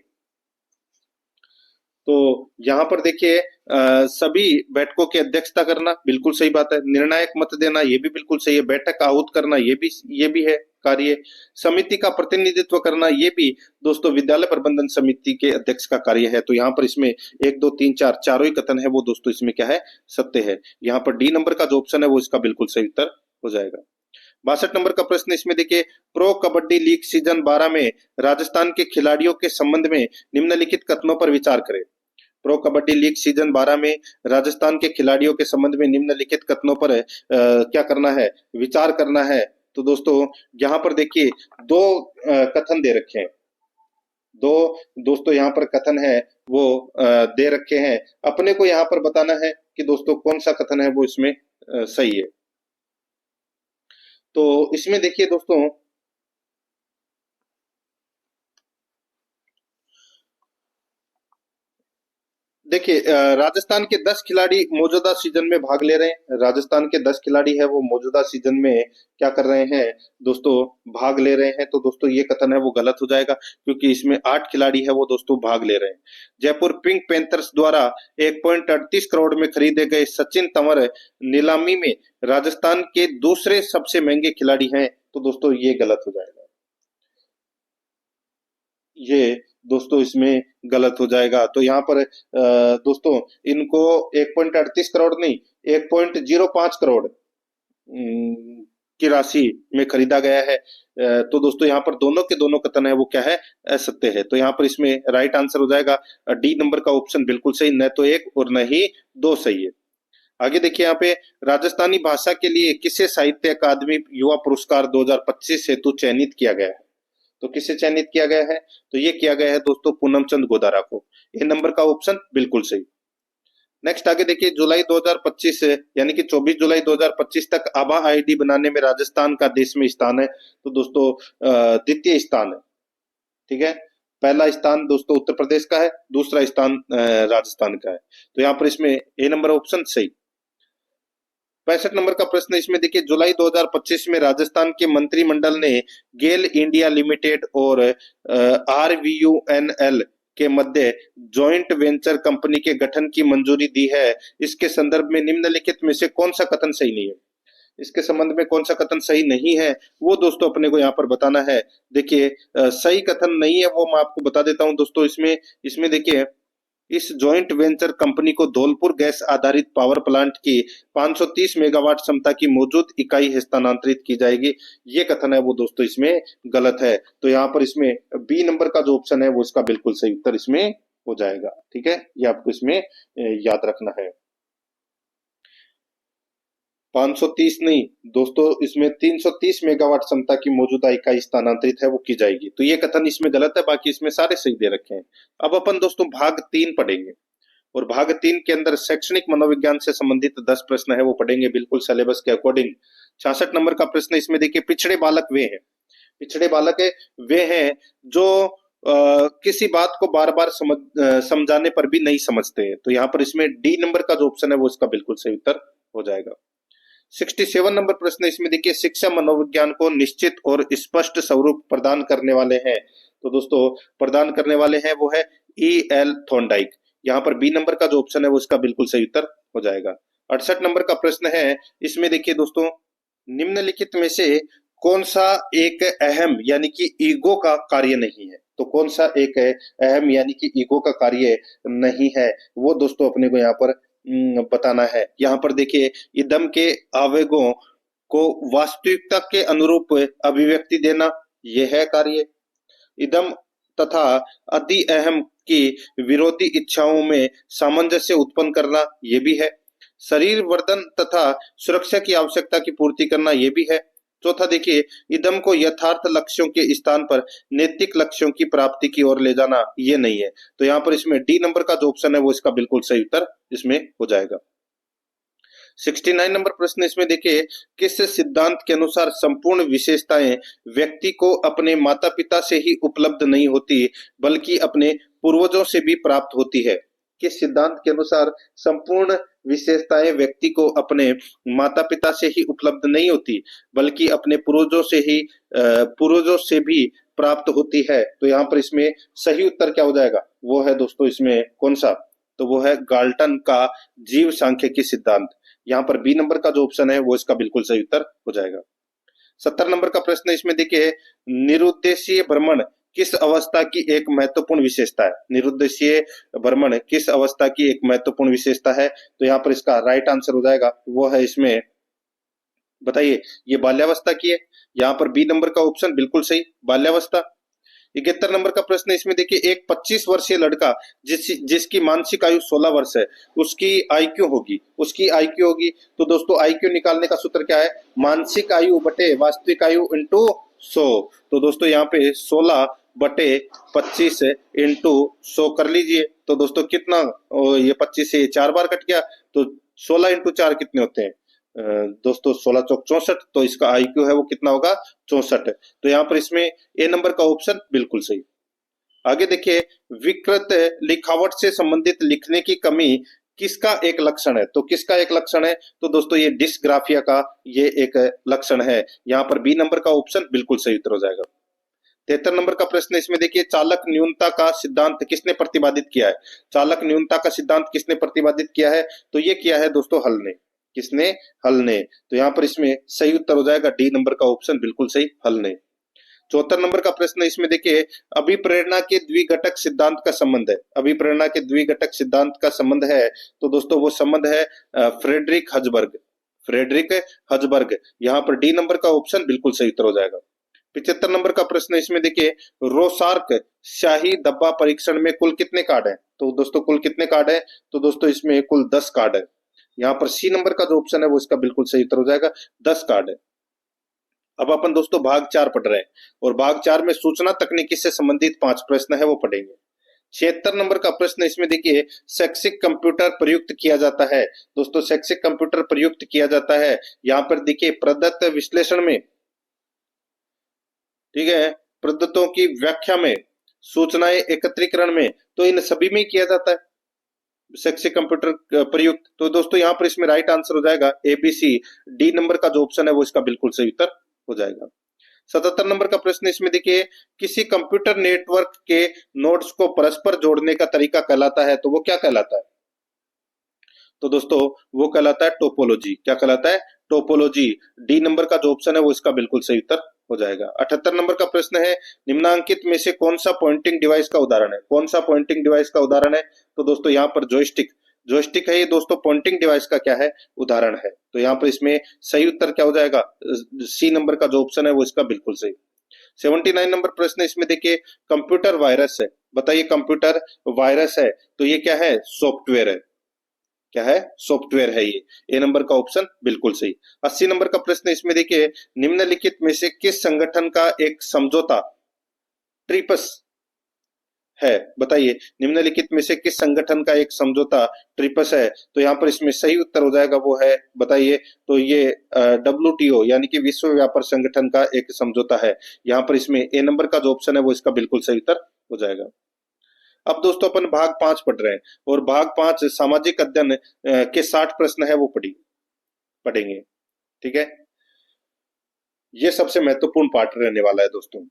तो यहाँ पर देखिए सभी बैठकों की अध्यक्षता करना, बिल्कुल सही बात है। निर्णायक मत देना, ये भी बिल्कुल सही है। बैठक आहूत करना, ये भी है कार्य। समिति का प्रतिनिधित्व करना, ये भी दोस्तों विद्यालय प्रबंधन समिति के अध्यक्ष का कार्य है। तो यहाँ पर इसमें 1 2 3 4 चारों ही कथन है वो दोस्तों इसमें क्या है, सत्य है। यहाँ पर डी नंबर का जो ऑप्शन है वो इसका बिल्कुल सही उत्तर हो जाएगा। 62 नंबर का प्रश्न, इसमें देखिए प्रो कबड्डी लीग सीजन 12 में राजस्थान के खिलाड़ियों के संबंध में निम्नलिखित कथनों पर विचार करें। प्रो कबड्डी लीग सीजन 12 में राजस्थान के खिलाड़ियों के संबंध में निम्नलिखित कथनों पर क्या करना है, विचार करना है। तो दोस्तों यहाँ पर देखिए 2 कथन दे रखे हैं। 2 दोस्तों यहाँ पर कथन है वो दे रखे हैं। अपने को यहाँ पर बताना है कि दोस्तों कौन सा कथन है वो इसमें सही है। तो इसमें देखिए दोस्तों देखिए राजस्थान के 10 खिलाड़ी मौजूदा सीजन में भाग ले रहे हैं। राजस्थान के 10 खिलाड़ी है वो मौजूदा सीजन में क्या कर रहे हैं दोस्तों, भाग ले रहे हैं। तो दोस्तों ये कथन है वो गलत हो जाएगा, क्योंकि इसमें 8 खिलाड़ी है वो दोस्तों भाग ले रहे हैं। जयपुर पिंक पैंथर्स द्वारा 1.38 करोड़ में खरीदे गए सचिन तंवर नीलामी में राजस्थान के दूसरे सबसे महंगे खिलाड़ी हैं। तो दोस्तों ये गलत हो जाएगा, ये दोस्तों इसमें गलत हो जाएगा। तो यहाँ पर दोस्तों इनको 1.38 करोड़ नहीं 1.05 करोड़ की राशि में खरीदा गया है। तो दोस्तों यहाँ पर दोनों के दोनों कथन है वो क्या है, असत्य है। तो यहाँ पर इसमें राइट आंसर हो जाएगा डी नंबर का ऑप्शन बिल्कुल सही, न तो 1 और न ही 2 सही है। आगे देखिए यहाँ पे राजस्थानी भाषा के लिए किसे साहित्य अकादमी युवा पुरस्कार 2025 हेतु चयनित किया गया है? तो किसे चयनित किया गया है? तो ये किया गया है दोस्तों पूनम चंद गोदारा को। ए नंबर का ऑप्शन बिल्कुल सही। नेक्स्ट आगे देखिए जुलाई 2025 यानी कि 24 जुलाई 2025 तक आभा आईडी बनाने में राजस्थान का देश में स्थान है। तो दोस्तों द्वितीय स्थान है, ठीक है। पहला स्थान दोस्तों उत्तर प्रदेश का है, दूसरा स्थान राजस्थान का है। तो यहाँ पर इसमें ए नंबर ऑप्शन सही। 65 नंबर का प्रश्न, इसमें देखिए जुलाई 2025 में राजस्थान के मंत्रिमंडल ने गेल इंडिया लिमिटेड और RVUNL के मध्य जॉइंट वेंचर कंपनी के गठन की मंजूरी दी है। इसके संदर्भ में निम्नलिखित में से कौन सा कथन सही नहीं है? इसके संबंध में कौन सा कथन सही नहीं है वो दोस्तों अपने को यहाँ पर बताना है। देखिए सही कथन नहीं है वो मैं आपको बता देता हूँ दोस्तों। इसमें देखिए इस जॉइंट वेंचर कंपनी को धौलपुर गैस आधारित पावर प्लांट की 530 मेगावाट क्षमता की मौजूद इकाई हस्तांतरित की जाएगी। ये कथन है वो दोस्तों इसमें गलत है। तो यहाँ पर इसमें बी नंबर का जो ऑप्शन है वो इसका बिल्कुल सही उत्तर इसमें हो जाएगा, ठीक है। ये आपको इसमें याद रखना है। 530 नहीं दोस्तों, इसमें 330 मेगावाट क्षमता की मौजूदा इकाई स्थानांतरित है वो की जाएगी। तो ये कथन इसमें गलत है, बाकी इसमें सारे सही दे रखे हैं। अब अपन दोस्तों भाग 3 पढ़ेंगे और भाग 3 के अंदर शैक्षणिक मनोविज्ञान से संबंधित 10 प्रश्न है वो पढ़ेंगे बिल्कुल सिलेबस के अकॉर्डिंग। 66 नंबर का प्रश्न इसमें देखिए, पिछड़े बालक वे हैं, पिछड़े बालक वे हैं जो किसी बात को बार बार समझाने पर भी नहीं समझते हैं। तो यहाँ पर इसमें डी नंबर का जो ऑप्शन है वो इसका बिल्कुल सही उत्तर हो जाएगा। 67 नंबर प्रश्न इसमें देखिए, शिक्षा मनोविज्ञान को निश्चित और स्पष्ट स्वरूप प्रदान करने वाले हैं। तो दोस्तों प्रदान करने वाले हैं वो है E.L. थॉर्नडाइक। यहाँ पर बी नंबर का जो ऑप्शन है वो इसका बिल्कुल सही उत्तर हो जाएगा। 68 नंबर का प्रश्न है, इसमें देखिए दोस्तों, निम्नलिखित में से कौन सा एक अहम यानी कि ईगो का कार्य नहीं है। तो कौन सा एक अहम यानी कि ईगो का कार्य नहीं है वो दोस्तों अपने को यहाँ पर बताना है। यहाँ पर देखिए, इदम के आवेगों को वास्तविकता के अनुरूप अभिव्यक्ति देना यह है कार्य। इदम तथा अति अहम की विरोधी इच्छाओं में सामंजस्य उत्पन्न करना ये भी है। शरीर वर्धन तथा सुरक्षा की आवश्यकता की पूर्ति करना ये भी है। चौथा देखिए, इदम को यथार्थ लक्ष्यों के स्थान पर नैतिक लक्ष्यों की प्राप्ति की ओर ले जाना ये नहीं है। तो यहाँ पर इसमें डी नंबर का जो ऑप्शन है वो इसका बिल्कुल सही उत्तर इसमें हो जाएगा। 69 नंबर प्रश्न इसमें देखिए, किस सिद्धांत के अनुसार संपूर्ण विशेषताएं व्यक्ति को अपने माता पिता से ही उपलब्ध नहीं होती बल्कि अपने पूर्वजों से भी प्राप्त होती है। किस सिद्धांत के अनुसार संपूर्ण विशेषताएं व्यक्ति को अपने माता पिता से ही उपलब्ध नहीं होती बल्कि अपने पूर्वजों से भी प्राप्त होती है। तो यहाँ पर इसमें सही उत्तर क्या हो जाएगा, वो है दोस्तों इसमें कौन सा, तो वो है गाल्टन का जीव सांख्यिकी सिद्धांत। यहाँ पर बी नंबर का जो ऑप्शन है वो इसका बिल्कुल सही उत्तर हो जाएगा। 70 नंबर का प्रश्न इसमें देखिए, निरुद्देशीय भ्रमण किस अवस्था की एक महत्वपूर्ण विशेषता है। निरुद्देशीय भ्रमण किस अवस्था की एक महत्वपूर्ण विशेषता है। तो यहाँ पर इसका राइट आंसर हो जाएगा वो है इसमें, बताइए, ये बाल्यावस्था की है। यहाँ पर बी नंबर का ऑप्शन बिल्कुल सही, बाल्यावस्था। 71 नंबर का प्रश्न इसमें देखिए, एक 25 वर्षीय लड़का जिसकी मानसिक आयु 16 वर्ष है उसकी आईक्यू होगी। तो दोस्तों आईक्यू निकालने का सूत्र क्या है, मानसिक आयु बटे वास्तविक आयु इंटू 100। तो दोस्तों यहाँ पे 16 बटे 25 इंटू 100 कर लीजिए। तो दोस्तों कितना, ये 25 से 4 बार कट गया, तो 16 इंटू 4 कितने होते हैं दोस्तों, 16 चौक 64। तो इसका आईक्यू है वो कितना होगा, 64। तो यहाँ पर इसमें ए नंबर का ऑप्शन बिल्कुल सही। आगे देखिए, विकृत लिखावट से संबंधित लिखने की कमी किसका एक लक्षण है। तो किसका एक लक्षण है, तो दोस्तों ये डिस्ग्राफिया का ये एक लक्षण है। यहाँ पर बी नंबर का ऑप्शन बिल्कुल सही उत्तर हो जाएगा। 73 नंबर का प्रश्न इसमें देखिए, चालक न्यूनता का सिद्धांत किसने प्रतिपादित किया है। चालक न्यूनता का सिद्धांत किसने प्रतिपादित किया है, तो ये किया है दोस्तों हल ने। किसने, हल ने। तो यहाँ पर इसमें सही उत्तर हो जाएगा डी नंबर का ऑप्शन बिल्कुल सही, हल ने। 74 नंबर का प्रश्न इसमें देखिए, अभिप्रेरणा के द्विघटक सिद्धांत का संबंध है। अभिप्रेरणा के द्विघटक सिद्धांत का संबंध है, तो दोस्तों वो संबंध है फ्रेडरिक हजबर्ग। यहाँ पर डी नंबर का ऑप्शन बिल्कुल सही उत्तर हो जाएगा। 75 नंबर का प्रश्न इसमें देखिए, रोसार्क शाही डब्बा परीक्षण में कुल कितने कार्ड है। तो दोस्तों कुल कितने कार्ड है, तो दोस्तों इसमें कुल 10 कार्ड है। यहाँ पर सी नंबर का जो ऑप्शन है वो इसका बिल्कुल सही उत्तर हो जाएगा, 10 कार्ड है। अब अपन दोस्तों भाग 4 पढ़ रहे हैं और भाग 4 में सूचना तकनीकी से संबंधित 5 प्रश्न है वो पढ़ेंगे। 76 नंबर का प्रश्न इसमें देखिए, शैक्षिक कंप्यूटर प्रयुक्त किया जाता है। दोस्तों शैक्षिक कंप्यूटर प्रयुक्त किया जाता है, यहाँ पर देखिए प्रदत्त विश्लेषण में, ठीक है, प्रदत्तों की व्याख्या में, सूचनाएं एकत्रीकरण में, तो इन सभी में किया जाता है शैक्षिक कंप्यूटर प्रयुक्त। तो दोस्तों यहाँ पर इसमें राइट आंसर हो जाएगा ABC, डी नंबर का जो ऑप्शन है वो इसका बिल्कुल सही उत्तर हो जाएगा। 77 नंबर का प्रश्न इसमें देखिए, किसी कंप्यूटर नेटवर्क के नोड्स को परस्पर जोड़ने का तरीका कहलाता है। तो वो क्या कहलाता है, तो दोस्तों वो कहलाता है टोपोलॉजी। क्या कहलाता है, टोपोलॉजी। डी नंबर का जो ऑप्शन है वो इसका बिल्कुल सही उत्तर हो जाएगा। 78 नंबर का प्रश्न है, निम्नांकित में से कौन सा पॉइंटिंग डिवाइस का उदाहरण है। कौन सा पॉइंटिंग डिवाइस का उदाहरण है, तो दोस्तों यहाँ पर जॉयस्टिक है ये दोस्तों पॉइंटिंग डिवाइस का क्या है, उदाहरण है। तो यहाँ पर इसमें सही उत्तर क्या हो जाएगा, सी नंबर का जो ऑप्शन है वो इसका बिल्कुल सही। 79 नंबर प्रश्न इसमें देखिए, कंप्यूटर वायरस है। बताइए कंप्यूटर वायरस है तो ये क्या है, सॉफ्टवेयर है। क्या है, सॉफ्टवेयर है ये। ए नंबर का ऑप्शन बिल्कुल सही। 80 नंबर का प्रश्न इसमें देखिए, निम्नलिखित में से किस संगठन का एक समझौता ट्रिप्स है, बताइए निम्नलिखित में से किस संगठन का एक समझौता ट्रिपस है? तो यहाँ पर इसमें सही उत्तर हो जाएगा वो है, बताइए, तो ये WTO यानी कि विश्व व्यापार संगठन का एक समझौता है। यहाँ पर इसमें ए नंबर का जो ऑप्शन है वो इसका बिल्कुल सही उत्तर हो जाएगा। अब दोस्तों अपन भाग 5 पढ़ रहे हैं और भाग 5 सामाजिक अध्ययन के 60 प्रश्न है वो पढ़ेंगे। ठीक है, ये सबसे महत्वपूर्ण पार्ट रहने वाला है दोस्तों।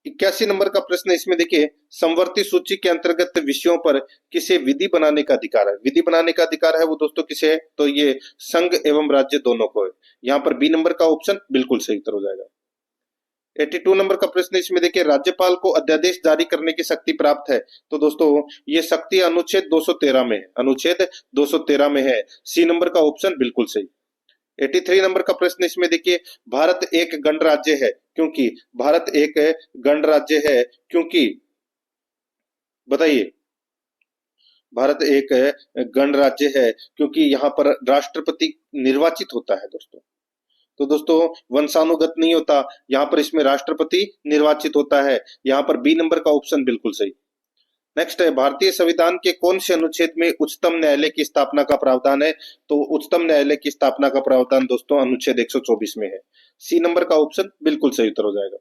81 नंबर का प्रश्न इसमें देखिए, समवर्ती सूची के अंतर्गत विषयों पर किसे विधि बनाने का अधिकार है? विधि बनाने का अधिकार है वो दोस्तों किसे है? तो ये संघ एवं राज्य दोनों को है। यहाँ पर बी नंबर का ऑप्शन बिल्कुल सही उत्तर हो जाएगा। 82 नंबर का प्रश्न इसमें देखिए, राज्यपाल को अध्यादेश जारी करने की शक्ति प्राप्त है। तो दोस्तों ये शक्ति अनुच्छेद 213 में है, अनुच्छेद 213 में है। सी नंबर का ऑप्शन बिल्कुल सही। 83 नंबर का प्रश्न इसमें देखिए, भारत एक गणराज्य है क्योंकि, भारत एक गणराज्य है क्योंकि, बताइए, भारत एक गणराज्य है क्योंकि यहाँ पर राष्ट्रपति निर्वाचित होता है दोस्तों। तो दोस्तों वंशानुगत नहीं होता, यहाँ पर इसमें राष्ट्रपति निर्वाचित होता है। यहाँ पर बी नंबर का ऑप्शन बिल्कुल सही। नेक्स्ट है, भारतीय संविधान के कौन से अनुच्छेद में उच्चतम न्यायालय की स्थापना का प्रावधान है? तो उच्चतम न्यायालय की स्थापना का प्रावधान दोस्तों अनुच्छेद 124 में है। सी नंबर का ऑप्शन बिल्कुल सही उत्तर हो जाएगा।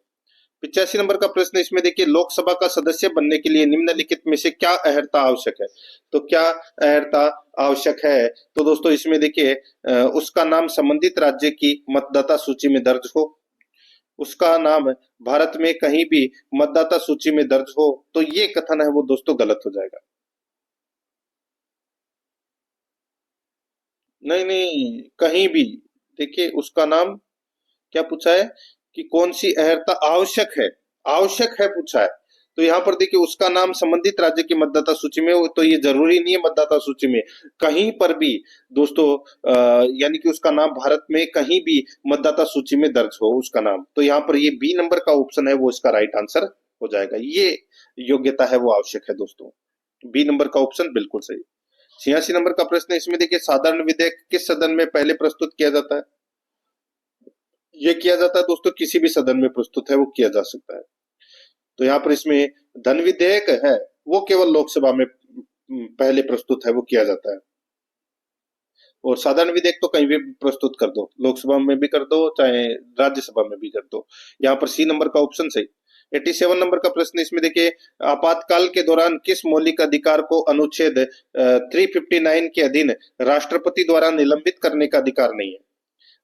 85 नंबर का प्रश्न इसमें देखिए, लोकसभा का सदस्य बनने के लिए निम्नलिखित में से क्या अर्हता आवश्यक है? तो क्या अर्हता आवश्यक है? तो दोस्तों इसमें देखिए, उसका नाम संबंधित राज्य की मतदाता सूची में दर्ज हो, उसका नाम भारत में कहीं भी मतदाता सूची में दर्ज हो। तो ये कथन है वो दोस्तों गलत हो जाएगा। नहीं नहीं, कहीं भी, देखिए उसका नाम क्या पूछा है कि कौन सी अहर्ता आवश्यक है, आवश्यक है पूछा है। तो यहाँ पर देखिए उसका नाम संबंधित राज्य की मतदाता सूची में हो, तो ये जरूरी नहीं है मतदाता सूची में, कहीं पर भी दोस्तों, यानी कि उसका नाम भारत में कहीं भी मतदाता सूची में दर्ज हो उसका नाम। तो यहाँ पर ये बी नंबर का ऑप्शन है वो इसका राइट आंसर हो जाएगा। ये योग्यता है वो आवश्यक है दोस्तों, बी नंबर का ऑप्शन बिल्कुल सही। 86 नंबर का प्रश्न इसमें देखिए, साधारण विधेयक किस सदन में पहले प्रस्तुत किया जाता है? ये किया जाता है दोस्तों किसी भी सदन में प्रस्तुत है वो किया जा सकता है। तो यहाँ पर इसमें धन विधेयक है वो केवल लोकसभा में पहले प्रस्तुत है वो किया जाता है, और साधारण विधेयक तो कहीं भी प्रस्तुत कर दो, लोकसभा में भी कर दो चाहे राज्यसभा में भी कर दो। यहाँ पर सी नंबर का ऑप्शन सही। 87 नंबर का प्रश्न इसमें देखिए, आपातकाल के दौरान किस मौलिक अधिकार को अनुच्छेद 359 के अधीन राष्ट्रपति द्वारा निलंबित करने का अधिकार नहीं है?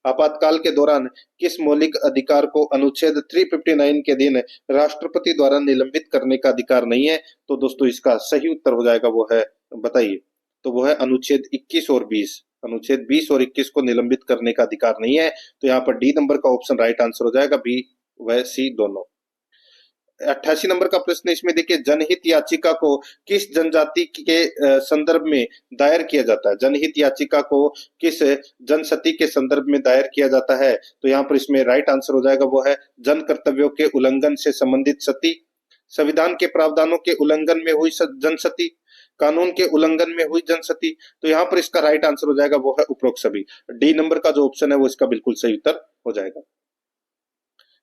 आपातकाल के दौरान किस मौलिक अधिकार को अनुच्छेद 359 के अधीन राष्ट्रपति द्वारा निलंबित करने का अधिकार नहीं है? तो दोस्तों इसका सही उत्तर हो जाएगा वो है, बताइए, तो वो है अनुच्छेद 21 और 20। अनुच्छेद 20 और 21 को निलंबित करने का अधिकार नहीं है। तो यहाँ पर डी नंबर का ऑप्शन राइट आंसर हो जाएगा, बी व सी दोनों। 88 नंबर का प्रश्न इसमें देखिए, जनहित याचिका को किस जनजाति के संदर्भ में दायर किया जाता है? जनहित याचिका को किस जनसति के संदर्भ में दायर किया जाता है? तो यहाँ पर इसमें राइट आंसर हो जाएगा वो है, जन कर्तव्यों के उल्लंघन से संबंधित सति, संविधान के प्रावधानों के उल्लंघन में हुई जनसति, कानून के उल्लंघन में हुई जनसति। तो यहाँ पर इसका राइट आंसर हो जाएगा वो है उपरोक्त सभी। डी नंबर का जो ऑप्शन है वो इसका बिल्कुल सही उत्तर हो जाएगा।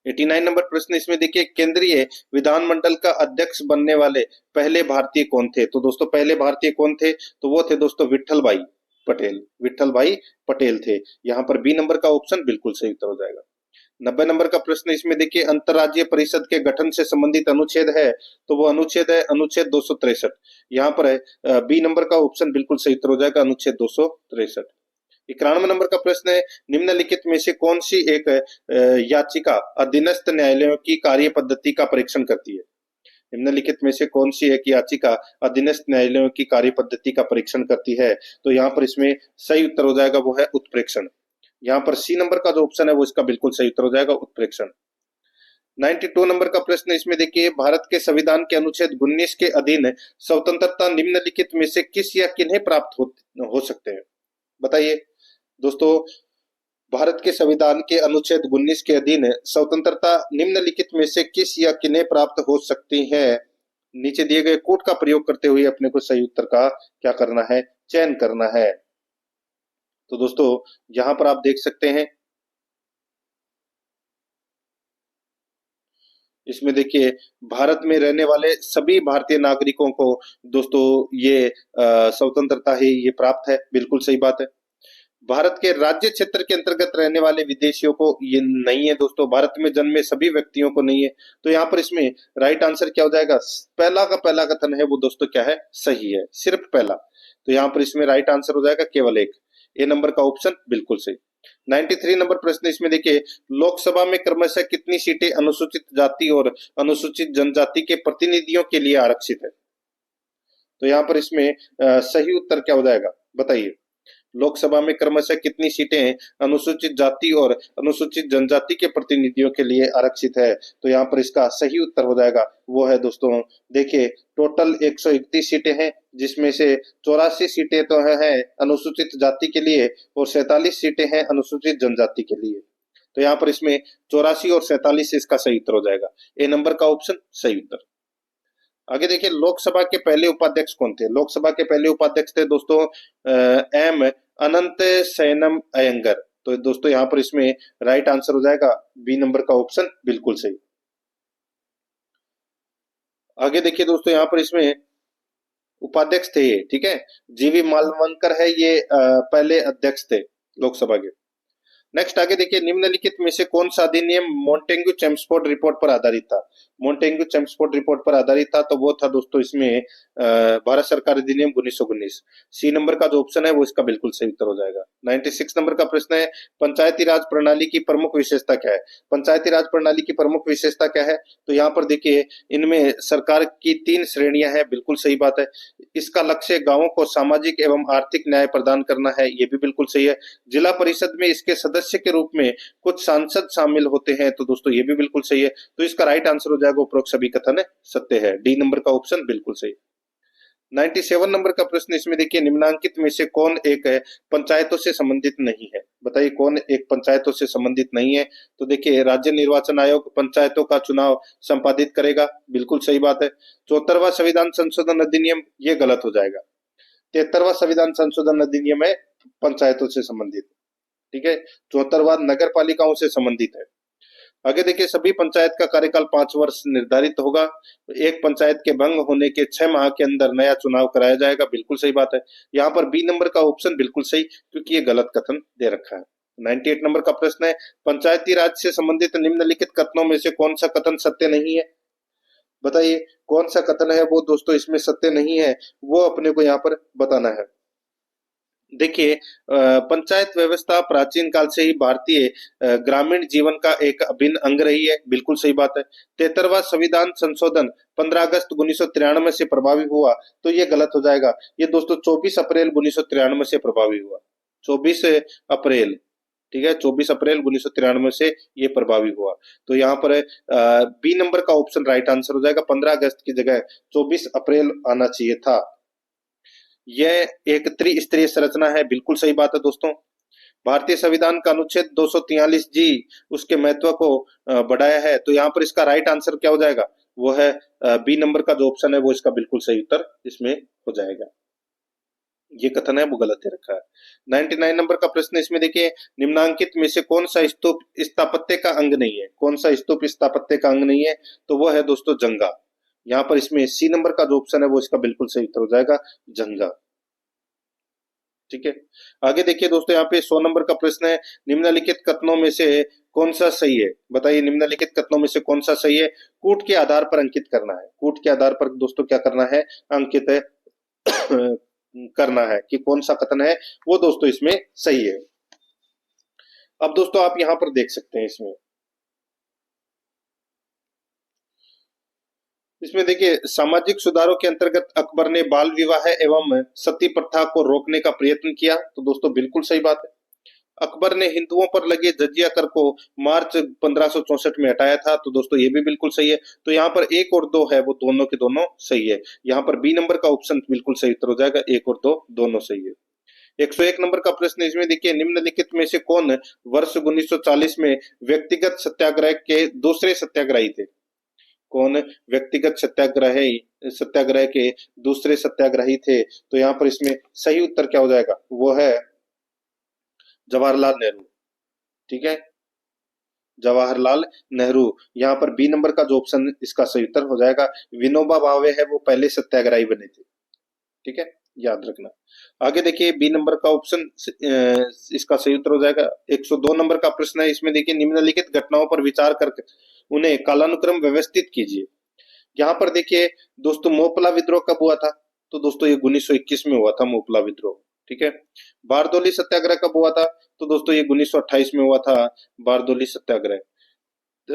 89 नंबर प्रश्न इसमें देखिए, केंद्रीय विधानमंडल का अध्यक्ष बनने वाले पहले भारतीय कौन थे? तो दोस्तों पहले भारतीय कौन थे? तो वो थे दोस्तों विट्ठल भाई पटेल, विट्ठल भाई पटेल थे। यहाँ पर बी नंबर का ऑप्शन बिल्कुल सही उत्तर हो जाएगा। 90 नंबर का प्रश्न इसमें देखिए, अंतर्राज्यीय परिषद के गठन से संबंधित अनुच्छेद है, तो वो अनुच्छेद है अनुच्छेद 263। यहाँ पर है बी नंबर का ऑप्शन बिल्कुल सही उत्तर हो जाएगा, अनुच्छेद 263। 91 नंबर का प्रश्न है, निम्नलिखित में से कौन सी एक याचिका अधीनस्थ न्यायालयों की कार्य पद्धति का परीक्षण करती है? निम्नलिखित में से कौन सी एक याचिका अधीनस्थ न्यायालयों की कार्य पद्धति का परीक्षण करती है? तो यहाँ पर इसमें सही उत्तर हो जाएगा वो है उत्प्रेक्षण। यहाँ पर सी नंबर का जो ऑप्शन है वो इसका बिल्कुल सही उत्तर हो जाएगा, उत्प्रेक्षण। 92 नंबर का प्रश्न इसमें देखिए, भारत के संविधान के अनुच्छेद 19 के अधीन स्वतंत्रता निम्नलिखित में से किस या किन्हें प्राप्त हो सकते हैं? बताइए दोस्तों, भारत के संविधान के अनुच्छेद 19 के अधीन स्वतंत्रता निम्नलिखित में से किस या किन्हें प्राप्त हो सकती है? नीचे दिए गए कोड का प्रयोग करते हुए अपने को सही उत्तर का क्या करना है, चयन करना है। तो दोस्तों यहां पर आप देख सकते हैं इसमें देखिए भारत में रहने वाले सभी भारतीय नागरिकों को दोस्तों ये स्वतंत्रता है ये प्राप्त है, बिल्कुल सही बात है। भारत के राज्य क्षेत्र के अंतर्गत रहने वाले विदेशियों को ये नहीं है दोस्तों, भारत में जन्मे सभी व्यक्तियों को नहीं है। तो यहाँ पर इसमें राइट आंसर क्या हो जाएगा? पहला का पहला कथन है वो दोस्तों क्या है? सही है, सिर्फ पहला। तो यहाँ पर इसमें राइट आंसर हो जाएगा केवल एक, ए नंबर का ऑप्शन बिल्कुल सही। 93 नंबर प्रश्न इसमें देखिए, लोकसभा में क्रमशः कितनी सीटें अनुसूचित जाति और अनुसूचित जनजाति के प्रतिनिधियों के लिए आरक्षित है? तो यहाँ पर इसमें सही उत्तर क्या हो जाएगा बताइए? लोकसभा में क्रमशः कितनी सीटें अनुसूचित जाति और अनुसूचित जनजाति के प्रतिनिधियों के लिए आरक्षित है? तो यहाँ पर इसका सही उत्तर हो जाएगा वो है दोस्तों, देखिए टोटल 131 सीटें हैं, जिसमें से 84 सीटें तो है अनुसूचित जाति के लिए और 47 सीटें हैं अनुसूचित जनजाति के लिए। तो यहाँ पर इसमें 84 और 47 इसका सही उत्तर हो जाएगा, ए नंबर का ऑप्शन सही उत्तर। आगे देखिए, लोकसभा के पहले उपाध्यक्ष कौन थे? लोकसभा के पहले उपाध्यक्ष थे दोस्तों एम अनंत सैनम अयंगर। तो दोस्तों यहाँ पर इसमें राइट आंसर हो जाएगा बी नंबर का ऑप्शन बिल्कुल सही। आगे देखिए दोस्तों, यहाँ पर इसमें उपाध्यक्ष थे ये, ठीक है, जीवी मालवंकर है ये पहले अध्यक्ष थे लोकसभा के। नेक्स्ट आगे देखिए, निम्नलिखित में से कौन सा अधिनियम मोंटेग्यू चेम्सफोर्ड रिपोर्ट पर आधारित था? मोंटेग्यू चेम्सफोर्ड रिपोर्ट पर आधारित था तो वो था दोस्तों इसमें भारत सरकार अधिनियम 1919। सी नंबर का जो ऑप्शन है वो इसका बिल्कुल सही उत्तर हो जाएगा। 96 नंबर का प्रश्न है, पंचायती राज प्रणाली की प्रमुख विशेषता क्या है? पंचायती राज प्रणाली की प्रमुख विशेषता क्या है? तो यहाँ पर देखिए इनमें सरकार की 3 श्रेणियां हैं, बिल्कुल सही बात है। इसका लक्ष्य गांवों को सामाजिक एवं आर्थिक न्याय प्रदान करना है, ये भी बिल्कुल सही है। जिला परिषद में इसके सदस्य के रूप में कुछ सांसद शामिल होते हैं, तो दोस्तों ये भी बिल्कुल सही है। तो इसका राइट आंसर हो जाएगा उपरोक्त सभी कथन सत्य है, डी नंबर का ऑप्शन बिल्कुल सही। 97 नंबर का प्रश्न इसमें देखिए, निम्नांकित में से कौन एक पंचायतों से संबंधित नहीं है? बताइए कौन एक पंचायतों से संबंधित नहीं है? तो देखिए राज्य निर्वाचन आयोग पंचायतों का चुनाव संपादित करेगा, बिल्कुल सही बात है। 74वां संविधान संशोधन अधिनियम, ये गलत हो जाएगा। 73वां संविधान संशोधन अधिनियम है पंचायतों से संबंधित, ठीक है। 74वां नगर पालिकाओं से संबंधित है। आगे देखिए, सभी पंचायत का कार्यकाल 5 वर्ष निर्धारित होगा। एक पंचायत के भंग होने के 6 माह के अंदर नया चुनाव कराया जाएगा, बिल्कुल सही बात है। यहाँ पर बी नंबर का ऑप्शन बिल्कुल सही, क्योंकि ये गलत कथन दे रखा है। 98 नंबर का प्रश्न है, पंचायती राज से संबंधित निम्नलिखित कथनों में से कौन सा कथन सत्य नहीं है? बताइए कौन सा कथन है वो दोस्तों इसमें सत्य नहीं है, वो अपने को यहाँ पर बताना है। देखिए पंचायत व्यवस्था प्राचीन काल से ही भारतीय ग्रामीण जीवन का एक अभिन्न अंग रही है, बिल्कुल सही बात है। 73वां संविधान संशोधन 15 अगस्त 1993 से प्रभावी हुआ, तो ये गलत हो जाएगा। ये दोस्तों 24 अप्रैल 1993 से प्रभावी हुआ, 24 अप्रैल, ठीक है, 24 अप्रैल 1993 से ये प्रभावी हुआ। तो यहाँ पर बी नंबर का ऑप्शन राइट आंसर हो जाएगा, 15 अगस्त की जगह 24 अप्रैल आना चाहिए था। यह एक त्रिस्तरीय संरचना है, बिल्कुल सही बात है दोस्तों। भारतीय संविधान का अनुच्छेद 243 जी उसके महत्व को बढ़ाया है, तो यहाँ पर इसका राइट आंसर क्या हो जाएगा? वो है बी नंबर का जो ऑप्शन है वो इसका बिल्कुल सही उत्तर इसमें हो जाएगा। ये कथन है वो गलत दे रखा है। 99 नंबर का प्रश्न इसमें देखिए, निम्नांकित में से कौन सा स्तूप स्थापत्य का अंग नहीं है? कौन सा स्तूप स्थापत्य का अंग नहीं है? तो वो है दोस्तों जंगा। यहाँ पर इसमें सी नंबर का जो ऑप्शन है वो इसका बिल्कुल सही उत्तर हो जाएगा, जंगा, ठीक है। आगे देखिए दोस्तों, यहाँ पे 100 नंबर का प्रश्न है, निम्नलिखित कथनों में से कौन सा सही है? बताइए निम्नलिखित कथनों में से कौन सा सही है? कूट के आधार पर अंकित करना है। कूट के आधार पर दोस्तों क्या करना है? अंकित है करना है कि कौन सा कथन है वो दोस्तों इसमें सही है। अब दोस्तों आप यहां पर देख सकते हैं, इसमें देखिए सामाजिक सुधारों के अंतर्गत अकबर ने बाल विवाह एवं सती प्रथा को रोकने का प्रयत्न किया, तो दोस्तों बिल्कुल सही बात है। अकबर ने हिंदुओं पर लगे जजिया कर को मार्च 1564 में हटाया था, तो दोस्तों ये भी बिल्कुल सही है। तो यहाँ पर 1 और 2 है वो दोनों के दोनों सही है। यहाँ पर बी नंबर का ऑप्शन बिल्कुल सही उत्तर हो जाएगा, 1 और 2 दोनों सही है। 101 नंबर का प्रश्न इसमें देखिए, निम्नलिखित में से कौन वर्ष 1940 में व्यक्तिगत सत्याग्रह के दूसरे सत्याग्रही थे? कौन व्यक्तिगत सत्याग्रह के दूसरे सत्याग्रही थे? तो यहाँ पर इसमें सही उत्तर क्या हो जाएगा? वो है जवाहरलाल नेहरू, ठीक है। जवाहरलाल नेहरू। यहाँ पर बी नंबर का जो ऑप्शन इसका सही उत्तर हो जाएगा। विनोबा भावे है वो पहले सत्याग्रही बने थे। ठीक है, याद रखना। आगे देखिए बी नंबर का ऑप्शन इसका सही उत्तर हो जाएगा। 102 नंबर का प्रश्न है, इसमें देखिए निम्नलिखित घटनाओं पर विचार करके उन्हें कालानुक्रम व्यवस्थित कीजिए। यहाँ पर देखिए दोस्तों मोपला विद्रोह कब हुआ था? तो दोस्तों ये 1921 में हुआ था मोपला विद्रोह। ठीक है। बारदोली सत्याग्रह कब हुआ था? तो दोस्तों ये 1928 में हुआ था बारदोली सत्याग्रह।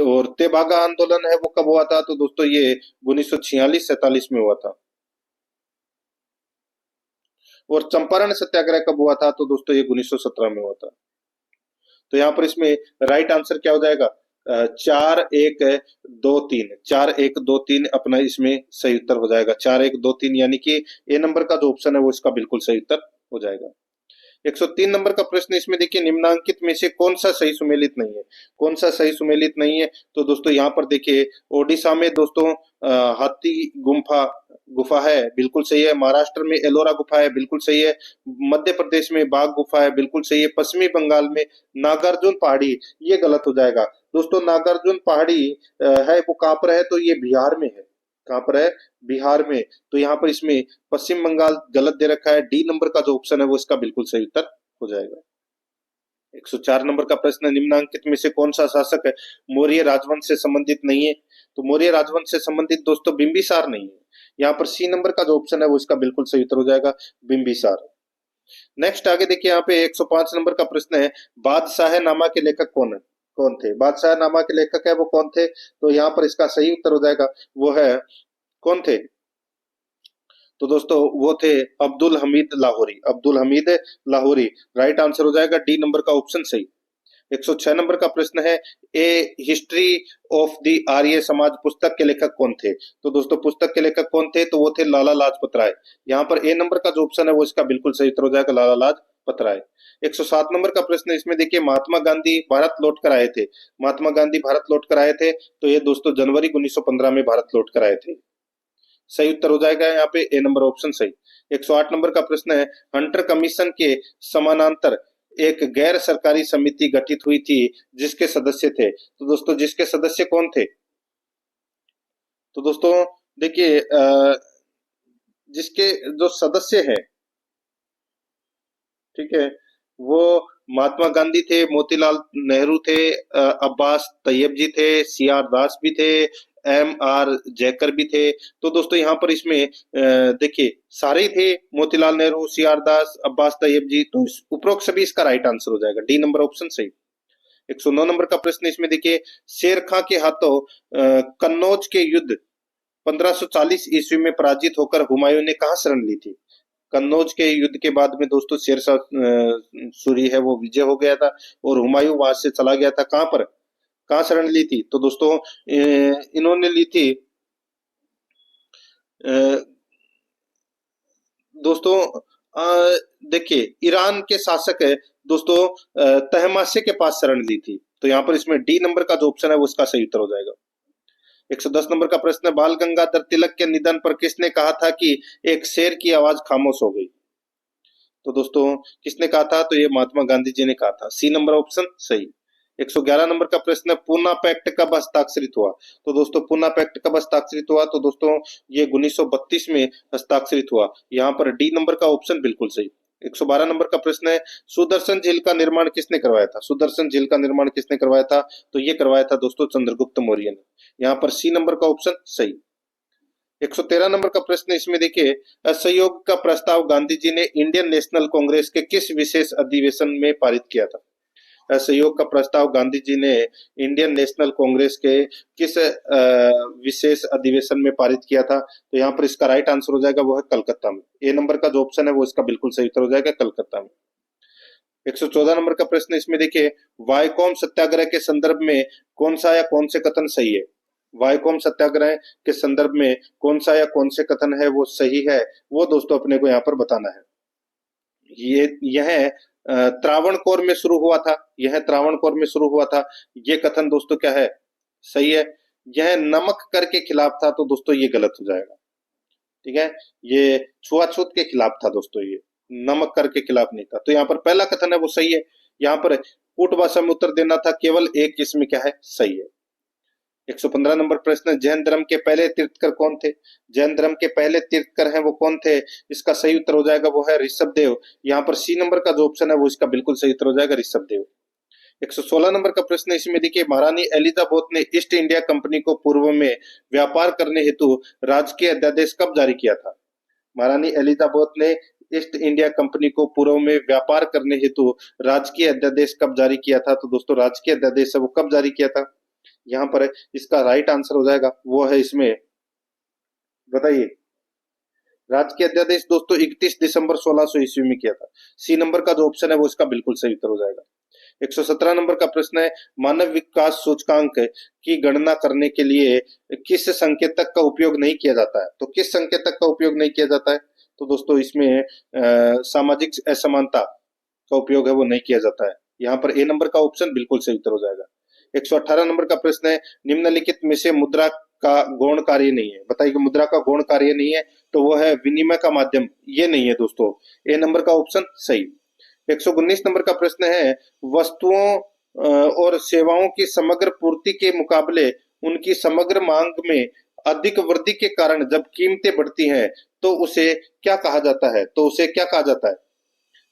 और तेभागा आंदोलन है वो कब हुआ था? तो दोस्तों ये 1946-47 में हुआ था। और चंपारण सत्याग्रह कब हुआ था? तो दोस्तों ये 1917 में हुआ था। तो यहाँ पर इसमें राइट आंसर क्या हो जाएगा? 4-1-2-3, 4-1-2-3 अपना इसमें सही उत्तर हो जाएगा। 4-1-2-3 यानी कि ए नंबर का जो ऑप्शन है वो इसका बिल्कुल सही उत्तर हो जाएगा। 103 नंबर का प्रश्न, इसमें देखिए निम्नांकित में से कौन सा सही सुमेलित नहीं है? कौन सा सही सुमेलित नहीं है? तो दोस्तों यहाँ पर देखिए ओडिशा में दोस्तों हाथी गुम्फा गुफा है, बिल्कुल सही है। महाराष्ट्र में एलोरा गुफा है, बिल्कुल सही है। मध्य प्रदेश में बाघ गुफा है, बिल्कुल सही है। पश्चिमी बंगाल में नागार्जुन पहाड़ी, ये गलत हो जाएगा। दोस्तों नागार्जुन पहाड़ी है वो कहाँ पर है? तो ये बिहार में है। कहाँ पर है? बिहार में। तो यहाँ पर इसमें पश्चिम बंगाल गलत दे रखा है। डी नंबर का जो ऑप्शन है वो इसका बिल्कुल सही उत्तर हो जाएगा। 104 नंबर का प्रश्न, निम्नांकित में से कौन सा शासक है मौर्य राजवंश से संबंधित नहीं है? तो मौर्य राजवंश से संबंधित दोस्तों बिंबिसार नहीं है। यहाँ पर सी नंबर का जो ऑप्शन है वो इसका बिल्कुल सही उत्तर हो जाएगा, बिंबिसार। नेक्स्ट आगे देखिए यहाँ पे 105 नंबर का प्रश्न है, बादशाह नामा के लेखक कौन है? कौन थे? बादशाह नामा के लेखक है वो कौन थे? तो यहाँ पर इसका सही उत्तर हो जाएगा, वो है कौन थे? तो दोस्तों वो थे अब्दुल हमीद लाहौरी। अब्दुल हमीद लाहौरी राइट आंसर हो जाएगा, डी नंबर का ऑप्शन सही। 106 नंबर का प्रश्न है, ए history of the Arya Samaj पुस्तक के लेखक कौन थे? तो दोस्तों पुस्तक के लेखक कौन थे? तो वो थे लाला लाजपत राय। यहाँ पर ए नंबर का जो ऑप्शन है वो इसका बिल्कुल सही उत्तर हो जाएगा, लाला लाजपत राय। 107 नंबर का प्रश्न, इसमें देखिए महात्मा गांधी भारत लौट कर आए थे। महात्मा गांधी भारत लौट कर आए थे, तो ये दोस्तों जनवरी 1915 में भारत लौट कर आए थे। सही उत्तर हो जाएगा यहाँ पे ए नंबर ऑप्शन सही। 108 नंबर का प्रश्न है, हंटर कमीशन के समानांतर एक गैर सरकारी समिति गठित हुई थी जिसके सदस्य थे। तो दोस्तों जिसके सदस्य कौन थे? तो दोस्तों देखिए जिसके जो सदस्य है, ठीक है, वो महात्मा गांधी थे, मोतीलाल नेहरू थे, अब्बास तैयब जी थे, सी आर दास भी थे, एम आर जयकर भी थे। तो दोस्तों यहाँ पर इसमें देखिए सारे ही थे, मोतीलाल नेहरू, सी आर दास, अब्बास तैयब जी। तो उपरोक्त सभी इसका राइट आंसर हो जाएगा, डी नंबर ऑप्शन सही। 109 नंबर का प्रश्न, इसमें देखिए शेर खां के हाथों कन्नौज के युद्ध 1540 ईस्वी में पराजित होकर हुमायूं ने कहाँ शरण ली थी? कन्नौज के युद्ध के बाद में दोस्तों शेरशाह सूरी है वो विजय हो गया था और हुमायूं वहां से चला गया था। कहाँ पर, कहाँ शरण ली थी? तो दोस्तों इन्होंने ली थी दोस्तों देखिए ईरान के शासक है दोस्तों तहमासे के पास शरण ली थी। तो यहाँ पर इसमें डी नंबर का जो ऑप्शन है वो इसका सही उत्तर हो जाएगा। 110 नंबर का प्रश्न, बाल गंगाधर तिलक के निधन पर किसने कहा था कि एक शेर की आवाज खामोश हो गई? तो दोस्तों किसने कहा था? तो ये महात्मा गांधी जी ने कहा था, सी नंबर ऑप्शन सही। 111 नंबर का प्रश्न, पूना पैक्ट कब हस्ताक्षरित हुआ? तो दोस्तों पूना पैक्ट कब हस्ताक्षरित हुआ? तो दोस्तों ये 1932 में हस्ताक्षरित हुआ। यहाँ पर डी नंबर का ऑप्शन बिल्कुल सही। 112 नंबर का प्रश्न है, सुदर्शन झील का निर्माण किसने करवाया था? सुदर्शन झील का निर्माण किसने करवाया था? तो ये करवाया था दोस्तों चंद्रगुप्त मौर्य ने। यहाँ पर सी नंबर का ऑप्शन सही। 113 नंबर का प्रश्न, इसमें देखिए असहयोग का प्रस्ताव गांधी जी ने इंडियन नेशनल कांग्रेस के किस विशेष अधिवेशन में पारित किया था? असहयोग का प्रस्ताव गांधी जी ने इंडियन नेशनल कांग्रेस के किस विशेष अधिवेशन में पारित किया था? तो यहाँ पर इसका राइट आंसर हो जाएगा वो है कलकत्ता में। ए नंबर का जो ऑप्शन है वो इसका बिल्कुल सही उत्तर हो जाएगा, कलकत्ता में। 114 नंबर का प्रश्न, इसमें देखिए वायकोम सत्याग्रह के संदर्भ में कौन सा या कौन से कथन सही है? वायकोम सत्याग्रह के संदर्भ में कौन सा या कौन से कथन है वो सही है, वो दोस्तों अपने को यहाँ पर बताना है। यह त्रावणकोर में शुरू हुआ था, यह त्रावणकोर में शुरू हुआ था, ये कथन दोस्तों क्या है? सही है। यह नमक कर के खिलाफ था, तो दोस्तों ये गलत हो जाएगा। ठीक है, ये छुआछूत के खिलाफ था दोस्तों, ये नमक कर के खिलाफ नहीं था। तो यहाँ पर पहला कथन है वो सही है। यहाँ पर ऊट भाषा में उत्तर देना था, केवल एक इसमें क्या है सही है। 115 नंबर प्रश्न, जैन धर्म के पहले तीर्थकर कौन थे? जैन धर्म के पहले तीर्थकर हैं वो कौन थे? इसका सही उत्तर हो जाएगा वो है ऋषभदेव। यहाँ पर सी नंबर का जो ऑप्शन है वो इसका बिल्कुल सही उत्तर हो जाएगा ऋषभदेव। 116 नंबर का प्रश्न इसमें देखिए, महारानी एलिजाबेथ ने ईस्ट इंडिया कंपनी को पूर्व में व्यापार करने हेतु राजकीय अध्यादेश कब जारी किया था? महारानी एलिजाबेथ ने ईस्ट इंडिया कंपनी को पूर्व में व्यापार करने हेतु राजकीय अध्यादेश कब जारी किया था? तो दोस्तों राजकीय अध्यादेश है वो कब जारी किया था? यहाँ पर इसका राइट आंसर हो जाएगा वो है इसमें, बताइए, राजकीय अध्यादेश दोस्तों 31 दिसंबर 1600 ईस्वी में किया था। सी नंबर का जो ऑप्शन है वो इसका बिल्कुल सही उत्तर हो जाएगा। 117 नंबर का प्रश्न है, मानव विकास सूचकांक की गणना करने के लिए किस संकेतक का उपयोग नहीं किया जाता है? तो किस संकेतक का उपयोग नहीं किया जाता है? तो दोस्तों इसमें सामाजिक असमानता का उपयोग है वो नहीं किया जाता है। यहाँ पर ए नंबर का ऑप्शन बिल्कुल सही उत्तर हो जाएगा। 118 नंबर का प्रश्न है, निम्नलिखित में से मुद्रा का गौण कार्य नहीं है। बताइए कि मुद्रा का गौण कार्य नहीं है, तो वो है विनिमय का माध्यम, ये नहीं है दोस्तों। ए नंबर का ऑप्शन सही। 119 नंबर का प्रश्न है, वस्तुओं और सेवाओं की समग्र पूर्ति के मुकाबले उनकी समग्र मांग में अधिक वृद्धि के कारण जब कीमतें बढ़ती हैं तो उसे क्या कहा जाता है? तो उसे क्या कहा जाता है?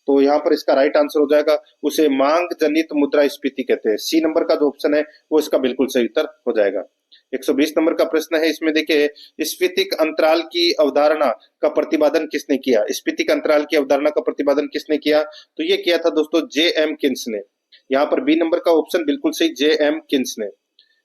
तो यहाँ पर इसका राइट आंसर हो जाएगा, उसे मांग जनित मुद्रास्फीति कहते हैं। सी नंबर का जो ऑप्शन है वो इसका बिल्कुल सही उत्तर हो जाएगा। 120 नंबर का प्रश्न है, इसमें देखिए, स्फीतिक अंतराल की अवधारणा का प्रतिपादन किसने किया? स्फीतिक अंतराल की अवधारणा का प्रतिपादन किसने किया? तो ये किया था दोस्तों जे एम किन्स ने। यहाँ पर बी नंबर का ऑप्शन बिल्कुल सही, जे एम किन्स ने।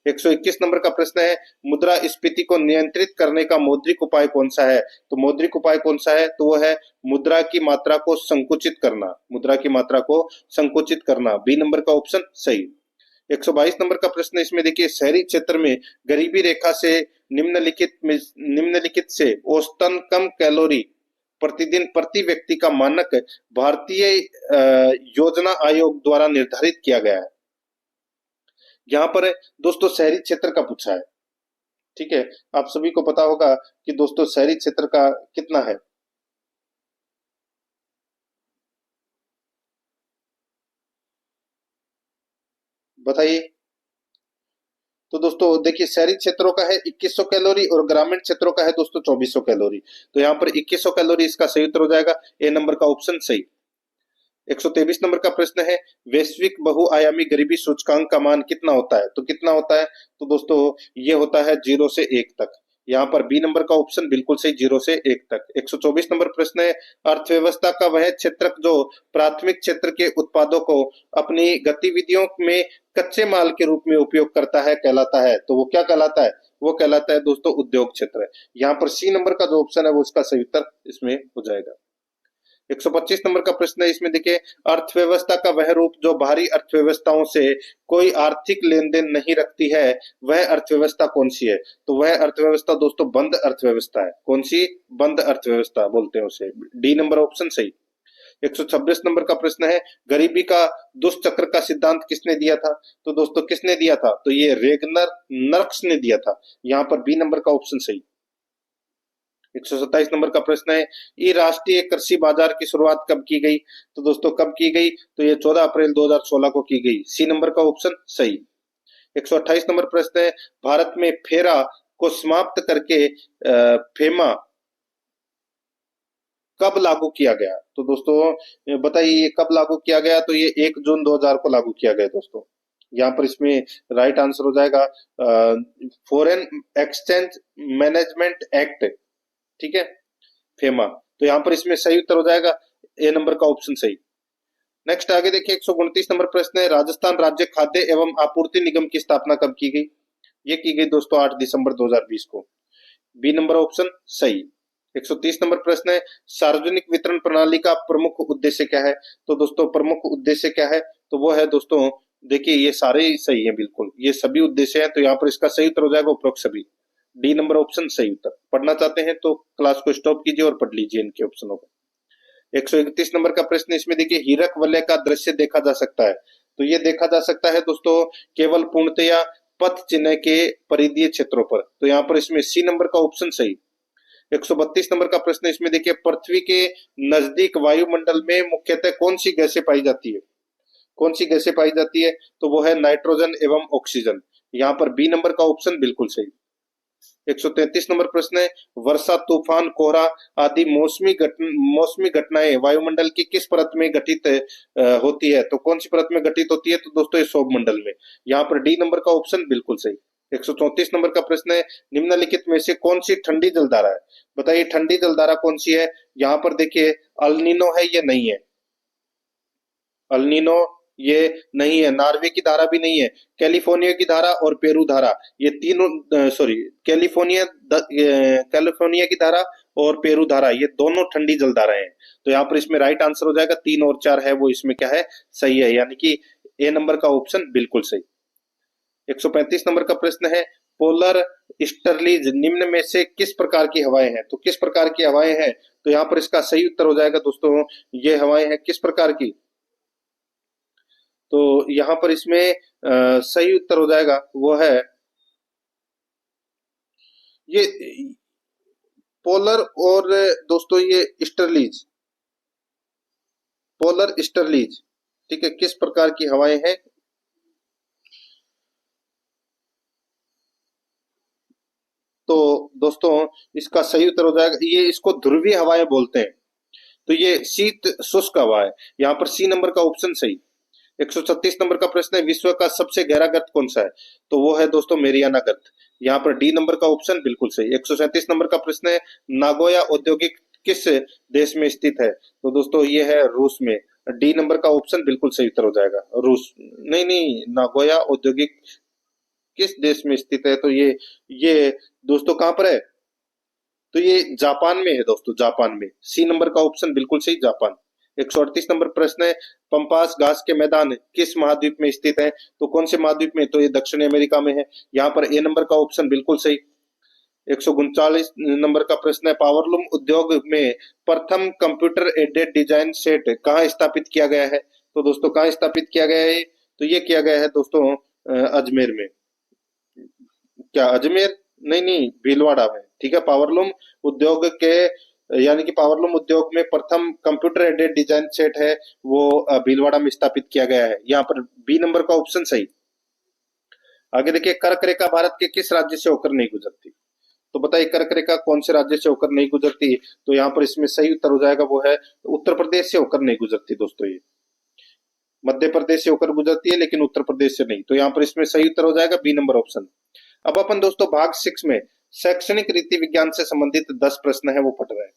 121 नंबर का प्रश्न है, मुद्रास्फीति को नियंत्रित करने का मौद्रिक उपाय कौन सा है? तो मौद्रिक उपाय कौन सा है? तो वो है मुद्रा की मात्रा को संकुचित करना। मुद्रा की मात्रा को संकुचित करना, बी नंबर का ऑप्शन सही। 122 नंबर का प्रश्न इसमें देखिए, शहरी क्षेत्र में गरीबी रेखा से निम्नलिखित से औसतन कम कैलोरी प्रतिदिन प्रति व्यक्ति का मानक भारतीय योजना आयोग द्वारा निर्धारित किया गया है। यहाँ पर दोस्तों शहरी क्षेत्र का पूछा है, ठीक है। आप सभी को पता होगा कि दोस्तों शहरी क्षेत्र का कितना है, बताइए। तो दोस्तों देखिए, शहरी क्षेत्रों का है 2100 कैलोरी और ग्रामीण क्षेत्रों का है दोस्तों 2400 कैलोरी। तो यहाँ पर 2100 कैलोरी इसका सही उत्तर हो जाएगा, ए नंबर का ऑप्शन सही। 123 नंबर का प्रश्न है, वैश्विक बहुआयामी गरीबी सूचकांक का मान कितना होता है? तो कितना होता है? तो दोस्तों ये होता है 0 से 1 तक। यहाँ पर बी नंबर का ऑप्शन बिल्कुल सही, 0 से 1 तक। 124 नंबर प्रश्न है, अर्थव्यवस्था का वह क्षेत्र जो प्राथमिक क्षेत्र के उत्पादों को अपनी गतिविधियों में कच्चे माल के रूप में उपयोग करता है कहलाता है। तो वो क्या कहलाता है? वो कहलाता है दोस्तों उद्योग क्षेत्र। यहाँ पर सी नंबर का जो ऑप्शन है वो उसका सही उत्तर इसमें हो जाएगा। 125 नंबर का प्रश्न है, इसमें देखिए, अर्थव्यवस्था का वह रूप जो बाहरी अर्थव्यवस्थाओं से कोई आर्थिक लेन देन नहीं रखती है, वह अर्थव्यवस्था कौन सी है? तो वह अर्थव्यवस्था दोस्तों बंद अर्थव्यवस्था है। कौन सी? बंद अर्थव्यवस्था बोलते हैं उसे, डी नंबर ऑप्शन सही। 126 नंबर का प्रश्न है, गरीबी का दुष्चक्र का सिद्धांत किसने दिया था? तो दोस्तों किसने दिया था? तो ये रेगनर नर्क्स ने दिया था। यहाँ पर बी नंबर का ऑप्शन सही। 127 नंबर का प्रश्न है, ई राष्ट्रीय कृषि बाजार की शुरुआत कब की गई? तो दोस्तों कब की गई? तो ये 14 अप्रैल 2016 को की गई। सी नंबर का ऑप्शन सही। 128 नंबर प्रश्न है, भारत में फेरा को समाप्त करके फेमा कब लागू किया गया? तो दोस्तों बताइए ये कब लागू किया गया? तो ये 1 जून 2000 को लागू किया गया दोस्तों। यहाँ पर इसमें राइट आंसर हो जाएगा फॉरेन एक्सचेंज मैनेजमेंट एक्ट, ठीक है, फेमा। तो यहाँ पर इसमें सही उत्तर हो जाएगा ए नंबर का ऑप्शन सही। नेक्स्ट आगे देखिए, 129 नंबर प्रश्न है, राजस्थान राज्य खाद्य एवं आपूर्ति निगम की स्थापना कब की गई? ये की गई दोस्तों 8 दिसंबर 2020 को। बी नंबर ऑप्शन सही। 130 नंबर प्रश्न है, सार्वजनिक वितरण प्रणाली का प्रमुख उद्देश्य क्या है? तो दोस्तों प्रमुख उद्देश्य क्या है? तो वो है दोस्तों, देखिए ये सारे ही सही है, बिल्कुल ये सभी उद्देश्य है। तो यहाँ पर इसका सही उत्तर हो जाएगा उपरोक्त सभी, डी नंबर ऑप्शन सही उत्तर। पढ़ना चाहते हैं तो क्लास को स्टॉप कीजिए और पढ़ लीजिए इनके ऑप्शनों को। 131 नंबर का प्रश्न इसमें देखिए, हीरक वलय का दृश्य देखा जा सकता है। तो ये देखा जा सकता है दोस्तों केवल पूर्णतया पथ चिन्ह के परिधीय क्षेत्रों पर। तो यहाँ पर इसमें सी नंबर का ऑप्शन सही। 132 नंबर का प्रश्न इसमें देखिए, पृथ्वी के नजदीक वायुमंडल में मुख्यतः कौन सी गैसें पाई जाती है? कौन सी गैसें पाई जाती है? तो वो है नाइट्रोजन एवं ऑक्सीजन। यहाँ पर बी नंबर का ऑप्शन बिल्कुल सही। 133 नंबर प्रश्न है, वर्षा, तूफान, कोहरा आदि मौसमी घटनाएं वायुमंडल की किस परत में घटित होती है? तो कौन सी परत में घटित होती है? तो दोस्तों ये सौर मंडल में। यहाँ पर डी नंबर का ऑप्शन बिल्कुल सही। 134 नंबर का प्रश्न है, निम्नलिखित में से कौन सी ठंडी जलधारा है? बताइए ठंडी जलधारा कौन सी है? यहाँ पर देखिए अल्नीनो है, ये नहीं है। अल्नीनो ये नहीं है, नार्वे की धारा भी नहीं है, कैलिफोर्निया की धारा और पेरू धारा, ये तीनों सॉरी कैलिफोर्निया की धारा और पेरू धारा, ये दोनों ठंडी जल धाराएं हैं। तो यहाँ पर इसमें राइट आंसर हो जाएगा 3 और 4 है वो इसमें क्या है, सही है, यानी कि ए नंबर का ऑप्शन बिल्कुल सही। 135 नंबर का प्रश्न है, पोलर स्टर्लीज निम्न में से किस प्रकार की हवाएं हैं? तो किस प्रकार की हवाएं हैं? तो यहाँ पर इसका सही उत्तर हो जाएगा दोस्तों, ये हवाएं हैं किस प्रकार की? तो यहाँ पर इसमें सही उत्तर हो जाएगा वो है ये पोलर और दोस्तों ये स्टर्लीज, पोलर स्टर्लीज, ठीक है, किस प्रकार की हवाएं हैं? तो दोस्तों इसका सही उत्तर हो जाएगा, ये इसको ध्रुवीय हवाएं बोलते हैं। तो ये शीत शुष्क हवा है, यहाँ पर सी नंबर का ऑप्शन सही। 136 नंबर का प्रश्न है, विश्व का सबसे गहरा गर्त कौन सा है? तो वो है दोस्तों मेरियाना गर्त। यहाँ पर डी नंबर का ऑप्शन बिल्कुल सही। 137 नंबर का प्रश्न है, नागोया औद्योगिक किस देश में स्थित है? तो दोस्तों ये है रूस में। डी नंबर का ऑप्शन बिल्कुल सही उत्तर हो जाएगा, रूस। नहीं नहीं, नागोया औद्योगिक किस देश में स्थित है? तो ये दोस्तों कहाँ पर है? तो ये जापान में है दोस्तों, जापान में। सी नंबर का ऑप्शन बिल्कुल सही, जापान। 138 नंबर प्रश्न है, पंपास घास के मैदान किस महाद्वीप में स्थित है? तो कौन से महाद्वीप में? तो ये दक्षिण अमेरिका में है। यहाँ पर ए नंबर का ऑप्शन बिल्कुल सही। 139 नंबर का प्रश्न है, पावरलूम उद्योग में प्रथम कंप्यूटर एडेड डिजाइन सेट कहाँ स्थापित किया गया है? तो दोस्तों कहाँ स्थापित किया गया है? तो ये किया गया है दोस्तों अजमेर में। क्या अजमेर? नहीं नहीं, भीलवाड़ा में, ठीक है। पावरलूम उद्योग के यानी कि पावरलूम उद्योग में प्रथम कंप्यूटर एडेड डिजाइन सेट है वो भीलवाड़ा में स्थापित किया गया है। यहाँ पर बी नंबर का ऑप्शन सही। आगे देखिए, कर्क रेखा भारत के किस राज्य से होकर नहीं गुजरती? तो बताइए कर्क रेखा कौन से राज्य से होकर नहीं गुजरती? तो यहाँ पर इसमें सही उत्तर हो जाएगा वो है उत्तर प्रदेश से होकर नहीं गुजरती दोस्तों। ये मध्य प्रदेश से होकर गुजरती है लेकिन उत्तर प्रदेश से नहीं। तो यहाँ पर इसमें सही उत्तर हो जाएगा बी नंबर ऑप्शन। अब अपन दोस्तों भाग 6 में शैक्षणिक रीति विज्ञान से संबंधित 10 प्रश्न है वो पढ़ रहे हैं।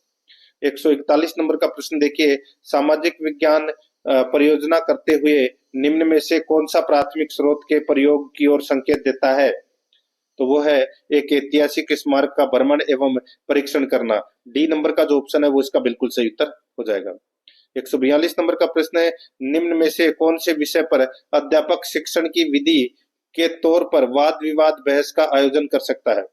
141 नंबर का प्रश्न देखिए, सामाजिक विज्ञान परियोजना करते हुए निम्न में से कौन सा प्राथमिक स्रोत के प्रयोग की ओर संकेत देता है? तो वो है एक ऐतिहासिक स्मारक का भ्रमण एवं परीक्षण करना। डी नंबर का जो ऑप्शन है वो इसका बिल्कुल सही उत्तर हो जाएगा। 142 नंबर का प्रश्न है, निम्न में से कौन से विषय पर अध्यापक शिक्षण की विधि के तौर पर वाद विवाद बहस का आयोजन कर सकता है?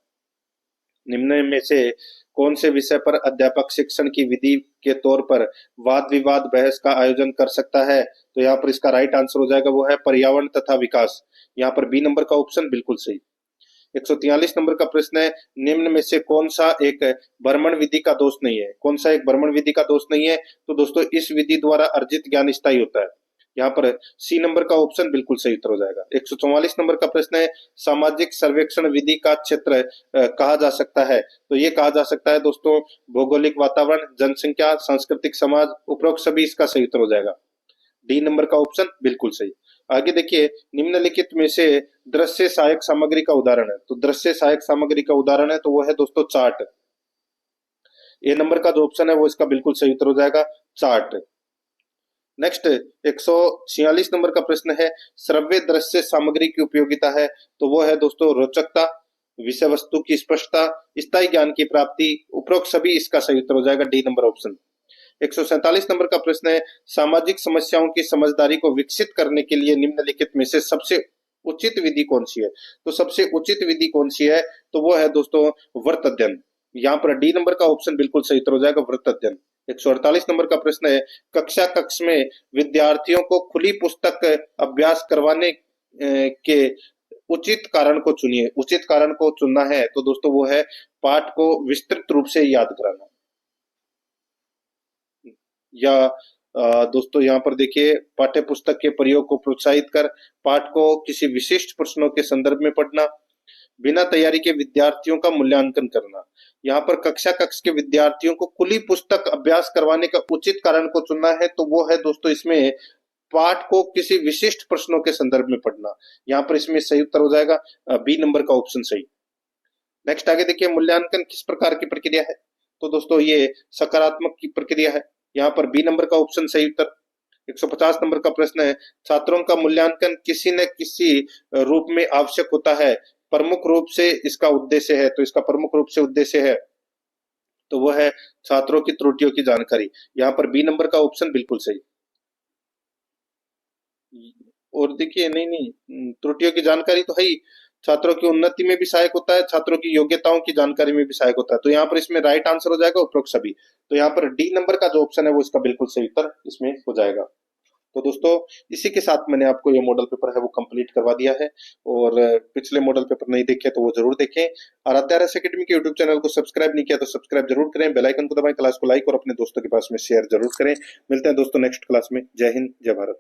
निम्न में से कौन से विषय पर अध्यापक शिक्षण की विधि के तौर पर वाद विवाद बहस का आयोजन कर सकता है? तो यहाँ पर इसका राइट आंसर हो जाएगा वो है पर्यावरण तथा विकास। यहाँ पर बी नंबर का ऑप्शन बिल्कुल सही। 143 नंबर का प्रश्न है, निम्न में से कौन सा एक भ्रमण विधि का दोष नहीं है? कौन सा एक भ्रमण विधि का दोष नहीं है? तो दोस्तों इस विधि द्वारा अर्जित ज्ञान स्थायी होता है। यहाँ पर सी नंबर का ऑप्शन बिल्कुल सही उत्तर हो जाएगा। 144 नंबर का प्रश्न है, सामाजिक सर्वेक्षण विधि का क्षेत्र कहा जा सकता है? तो ये कहा जा सकता है दोस्तों भौगोलिक वातावरण, जनसंख्या, सांस्कृतिक समाज, उपरोक्त सभी इसका सही उत्तर हो जाएगा। डी नंबर का ऑप्शन बिल्कुल सही। आगे देखिए, निम्नलिखित में से दृश्य सहायक सामग्री का उदाहरण है। तो दृश्य सहायक सामग्री का उदाहरण है तो वो है दोस्तों चार्ट। ए नंबर का जो ऑप्शन है वो इसका बिल्कुल सही उत्तर हो जाएगा, चार्ट। नेक्स्ट 146 नंबर का प्रश्न है, श्रव्य दृश्य सामग्री की उपयोगिता है। तो वो है दोस्तों रोचकता, विषय वस्तु की स्पष्टता, स्थायी ज्ञान की प्राप्ति, उपरोक्त सभी इसका सही उत्तर हो जाएगा, डी नंबर ऑप्शन। 147 नंबर का प्रश्न है, सामाजिक समस्याओं की समझदारी को विकसित करने के लिए निम्नलिखित में से सबसे उचित विधि कौन सी है? तो सबसे उचित विधि कौन सी है? तो वो है दोस्तों वृत्त अध्ययन। यहाँ पर डी नंबर का ऑप्शन बिल्कुल सही उत्तर हो जाएगा, वृत्त अध्ययन। 148 नंबर का प्रश्न है, कक्षा कक्ष में विद्यार्थियों को खुली पुस्तक अभ्यास करवाने के उचित कारण को चुनिए। उचित कारण को चुनना है तो दोस्तों वो है पाठ को विस्तृत रूप से याद कराना, या दोस्तों यहाँ पर देखिए, पाठ्य पुस्तक के प्रयोग को प्रोत्साहित कर पाठ को किसी विशिष्ट प्रश्नों के संदर्भ में पढ़ना, बिना तैयारी के विद्यार्थियों का मूल्यांकन करना। यहाँ पर कक्षा कक्ष के विद्यार्थियों को खुली पुस्तक अभ्यास करवाने का उचित कारण को चुनना है, तो वो है दोस्तों इसमें पाठ को किसी विशिष्ट प्रश्नों के संदर्भ में पढ़ना। यहाँ पर इसमें सही उत्तर हो जाएगा बी नंबर का ऑप्शन सही। नेक्स्ट आगे देखिए, मूल्यांकन किस प्रकार की प्रक्रिया है, तो दोस्तों ये सकारात्मक की प्रक्रिया है। यहाँ पर बी नंबर का ऑप्शन सही उत्तर। 150 नंबर का प्रश्न है, छात्रों का मूल्यांकन किसी न किसी रूप में आवश्यक होता है, प्रमुख रूप से इसका उद्देश्य है, तो इसका प्रमुख रूप से उद्देश्य है तो वह है छात्रों की त्रुटियों की जानकारी। यहाँ पर बी नंबर का ऑप्शन बिल्कुल सही। और देखिए, नहीं नहीं, त्रुटियों की जानकारी तो है ही, छात्रों की उन्नति में भी सहायक होता है, छात्रों की योग्यताओं की जानकारी में भी सहायक होता है, तो यहाँ पर इसमें राइट आंसर हो जाएगा उपरोक्त सभी। तो यहाँ पर डी नंबर का जो ऑप्शन है वो इसका बिल्कुल सही उत्तर इसमें हो जाएगा। तो दोस्तों, इसी के साथ मैंने आपको ये मॉडल पेपर है वो कंप्लीट करवा दिया है, और पिछले मॉडल पेपर नहीं देखे तो वो जरूर देखें। और आरएस एकेडमी के यूट्यूब चैनल को सब्सक्राइब नहीं किया तो सब्सक्राइब जरूर करें, बेल आइकन को दबाएं, क्लास को लाइक और अपने दोस्तों के पास में शेयर जरूर करें। मिलते हैं दोस्तों नेक्स्ट क्लास में। जय हिंद, जय भारत।